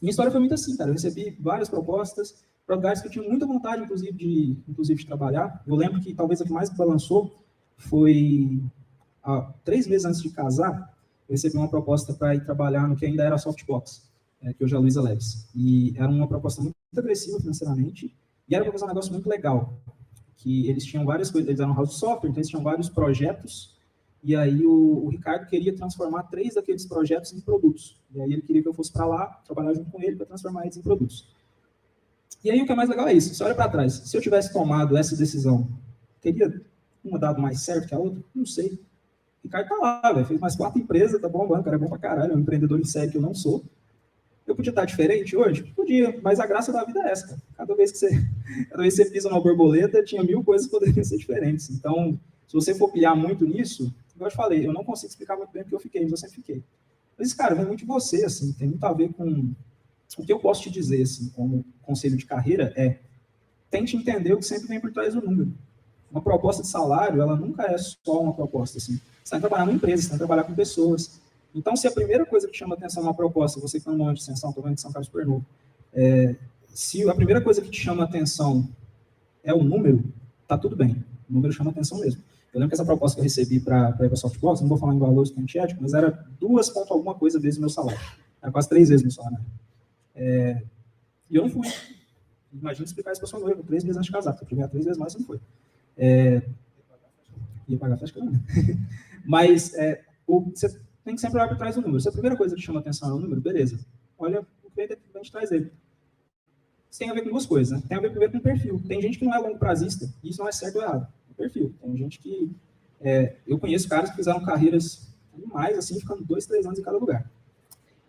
S1: minha história foi muito assim, cara. Eu recebi várias propostas para lugares que eu tinha muita vontade, inclusive de trabalhar. Eu lembro que talvez a que mais me balançou foi 3 meses antes de casar, eu recebi uma proposta para ir trabalhar no que ainda era Softbox, que hoje é a Luiza Labs. E era uma proposta muito agressiva financeiramente, e era para fazer um negócio muito legal, que eles tinham várias coisas, eles eram house de software, então eles tinham vários projetos, e aí o Ricardo queria transformar 3 daqueles projetos em produtos. E aí ele queria que eu fosse para lá, trabalhar junto com ele para transformar eles em produtos. E aí o que é mais legal é isso, você olha para trás, se eu tivesse tomado essa decisão, teria uma dado mais certo que a outra? Não sei. O Ricardo tá lá, velho, fez mais 4 empresas, tá bombando, o cara é bom pra caralho, é um empreendedor em série que eu não sou. Eu podia estar diferente hoje? Podia, mas a graça da vida é essa, cara. Cada vez que você pisa uma borboleta, tinha 1000 coisas que poderiam ser diferentes. Então, se você for pilhar muito nisso, como eu te falei, eu não consigo explicar muito bem porque eu fiquei, mas eu sempre fiquei. Mas, cara, vem muito de você, assim, tem muito a ver com o que eu posso te dizer, assim, como conselho de carreira tente entender o que sempre vem por trás do número. Uma proposta de salário, ela nunca é só uma proposta, assim. Você está trabalhando numa empresa, você está trabalhando com pessoas. Então, se a primeira coisa que chama atenção numa proposta, você que está no momento de extensão, estou vendo que São Carlos super novo, se a primeira coisa que te chama atenção é o número, tá tudo bem. O número chama atenção mesmo. Eu lembro que essa proposta que eu recebi para ir para a Softbox, não vou falar em valores que é ético, mas era 2 ponto alguma coisa vezes o meu salário. Era quase 3 vezes o meu salário. E eu não fui. Imagina explicar isso para sua noiva, 3 meses antes de casar, porque ganhar 3 vezes mais, você não foi. Ia pagar a festa, não. Mas você tem que sempre olhar por trás do número. Se a primeira coisa que chama atenção é o número, beleza. Olha o que vem de trás dele. Isso tem a ver com 2 coisas, né? Tem a ver primeiro com o perfil. Tem gente que não é longo prazista, e isso não é certo ou errado. É o perfil. Tem gente que... eu conheço caras que fizeram carreiras animais, assim, ficando 2, 3 anos em cada lugar.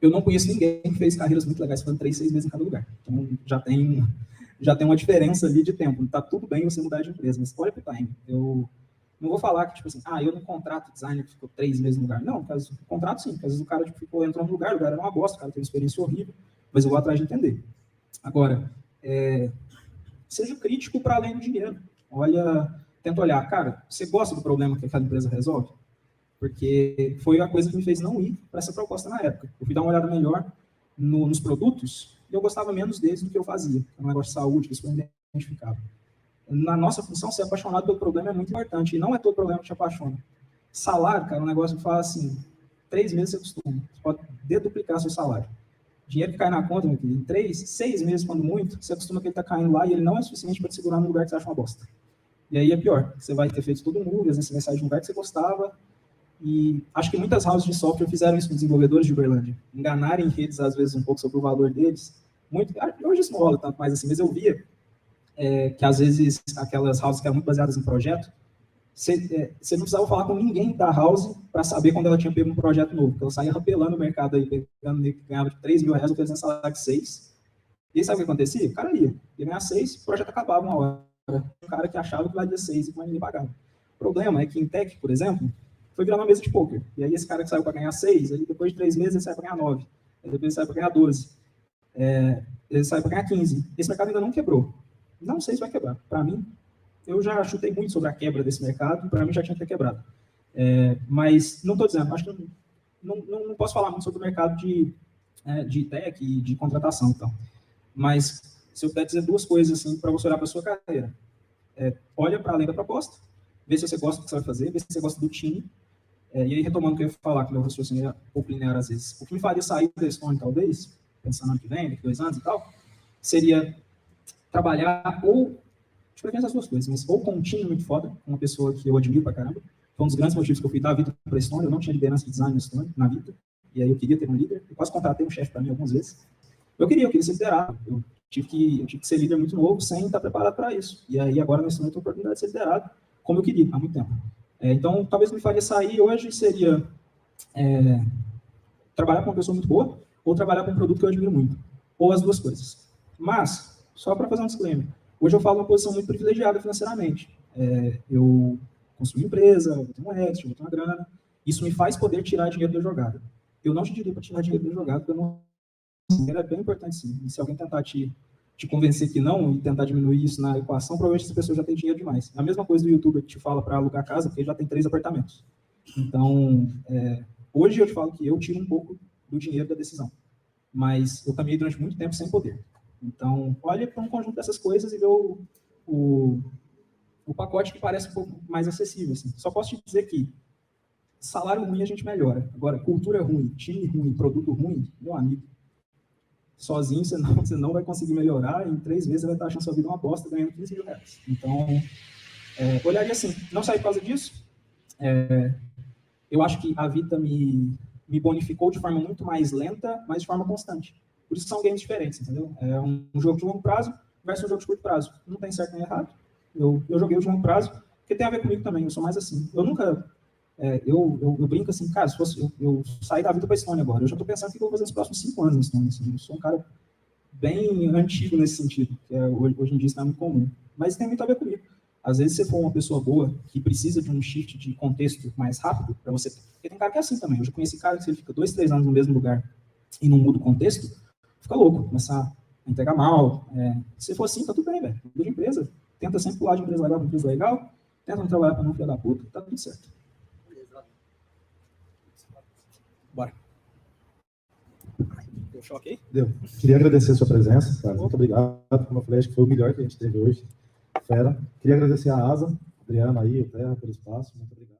S1: Eu não conheço ninguém que fez carreiras muito legais, ficando 3, 6 meses em cada lugar. Então, já tem uma diferença ali de tempo. Tá tudo bem você mudar de empresa, mas olha pro time. Eu não vou falar que, tipo assim, eu não contrato designer que ficou 3 meses no lugar. Não, contrato sim, porque às vezes o cara entrou no lugar era uma bosta, o cara teve uma experiência horrível, mas eu vou atrás de entender. Agora, seja crítico para além do dinheiro. Tenta olhar, cara, você gosta do problema que aquela empresa resolve? Porque foi a coisa que me fez não ir para essa proposta na época. Eu fui dar uma olhada melhor nos produtos e eu gostava menos deles do que eu fazia. É um negócio de saúde, que isso foi identificado. Na nossa função, ser apaixonado pelo problema é muito importante. E não é todo problema que te apaixona. Salário, cara, é um negócio que fala assim, 3 meses você acostuma. Você pode deduplicar seu salário. Dinheiro que cai na conta, meu querido, em 3, 6 meses, quando muito, você acostuma que ele está caindo lá e ele não é suficiente para te segurar num lugar que você acha uma bosta. E aí é pior. Você vai ter feito todo mundo, às vezes você vai sair de um lugar que você gostava. E acho que muitas houses de software fizeram isso com desenvolvedores de Uberlândia. Enganarem redes, às vezes, um pouco sobre o valor deles. Hoje isso não rola tanto mais assim, mas eu via que, às vezes, aquelas houses que eram muito baseadas em projeto, você não precisava falar com ninguém da house para saber quando ela tinha pego um projeto novo. Porque ela saía rapelando o mercado aí, pegando que ganhava de 3 mil reais, oferecendo salário de 6. E aí, sabe o que acontecia? O cara ia ganhar 6, o projeto acabava uma hora. O cara que achava que valia 6 e que ninguém pagava. O problema é que em tech, por exemplo, foi virar uma mesa de poker. E aí esse cara que saiu para ganhar 6, aí depois de 3 meses ele sai para ganhar 9. Aí depois ele sai para ganhar 12. Ele sai para ganhar 15. Esse mercado ainda não quebrou. Não sei se vai quebrar. Para mim, eu já chutei muito sobre a quebra desse mercado, para mim já tinha que ter quebrado. Mas não estou dizendo, acho que não posso falar muito sobre o mercado de tech e de contratação. Então. Mas se eu puder dizer 2 coisas assim, para você olhar para a sua carreira. Olha para além da proposta, vê se você gosta do que você vai fazer, vê se você gosta do time. E aí, retomando o que eu ia falar, que meu raciocínio é um pouco linear às vezes, o que me faria sair da Estônia, talvez, pensando ano que vem, daqui 2 anos e tal, seria trabalhar ou, de preferência as 2 coisas, mas ou com um time muito foda, com uma pessoa que eu admiro pra caramba. Foi um dos grandes motivos que eu fui dar a vida para a Estônia, eu não tinha liderança de design na Estônia, na vida, e aí eu queria ter um líder, eu quase contratei um chefe para mim algumas vezes. Eu queria ser liderado, eu tive que ser líder muito novo, sem estar preparado para isso. E aí, agora, nesse momento, eu tenho a oportunidade de ser liderado, como eu queria, há muito tempo. Então, talvez me faria sair hoje seria trabalhar com uma pessoa muito boa ou trabalhar com um produto que eu admiro muito. Ou as 2 coisas. Mas, só para fazer um disclaimer, hoje eu falo uma posição muito privilegiada financeiramente. Eu construí uma empresa, eu tenho um exit, eu tenho uma grana, Isso me faz poder tirar dinheiro da jogada. Eu não te diria para tirar dinheiro da jogada, porque eu não... dinheiro é bem importante, sim. E se alguém tentar te convencer que não e tentar diminuir isso na equação, provavelmente essa pessoa já tem dinheiro demais. É a mesma coisa do youtuber que te fala para alugar casa, porque ele já tem 3 apartamentos. Então, hoje eu te falo que eu tiro um pouco do dinheiro da decisão. Mas eu caminhei durante muito tempo sem poder. Então, olha para um conjunto dessas coisas e vê o pacote que parece um pouco mais acessível. Assim. Só posso te dizer que salário ruim a gente melhora. Agora, cultura ruim, time ruim, produto ruim, meu amigo, sozinho você não vai conseguir melhorar. Em 3 meses você vai estar achando sua vida uma bosta, ganhando 15 mil reais. Então, olharia assim, não sair por causa disso. Eu acho que a Vita me bonificou de forma muito mais lenta, mas de forma constante. Por isso são games diferentes, entendeu? É um jogo de longo prazo versus um jogo de curto prazo. Não tem certo nem errado. Eu joguei o de longo prazo, porque tem a ver comigo também. Eu sou mais assim. Eu nunca... eu brinco assim, cara, se fosse eu sair da Vita para a Estônia agora, eu já estou pensando o que eu vou fazer nos próximos 5 anos na Estônia. Assim. Eu sou um cara bem antigo nesse sentido, que hoje em dia isso não é muito comum. Mas tem muito a ver comigo. Às vezes, se você for uma pessoa boa, que precisa de um shift de contexto mais rápido, para você... Porque tem cara que é assim também. Eu já conheci cara que se ele fica 2, 3 anos no mesmo lugar e não muda o contexto, fica louco, começar a entregar mal. Se for assim, tá tudo bem, velho. Muda de empresa. Tenta sempre pular de empresa legal para empresa legal. Tenta não trabalhar para não filha da puta. Tá tudo certo.
S4: Bora. Deu choque aí?
S2: Deu. Queria agradecer a sua presença, cara. Muito obrigado. Como eu falei, acho que foi o melhor que a gente teve hoje. Fera. Queria agradecer a Asa, Adriano aí, o Terra, pelo espaço. Muito obrigado.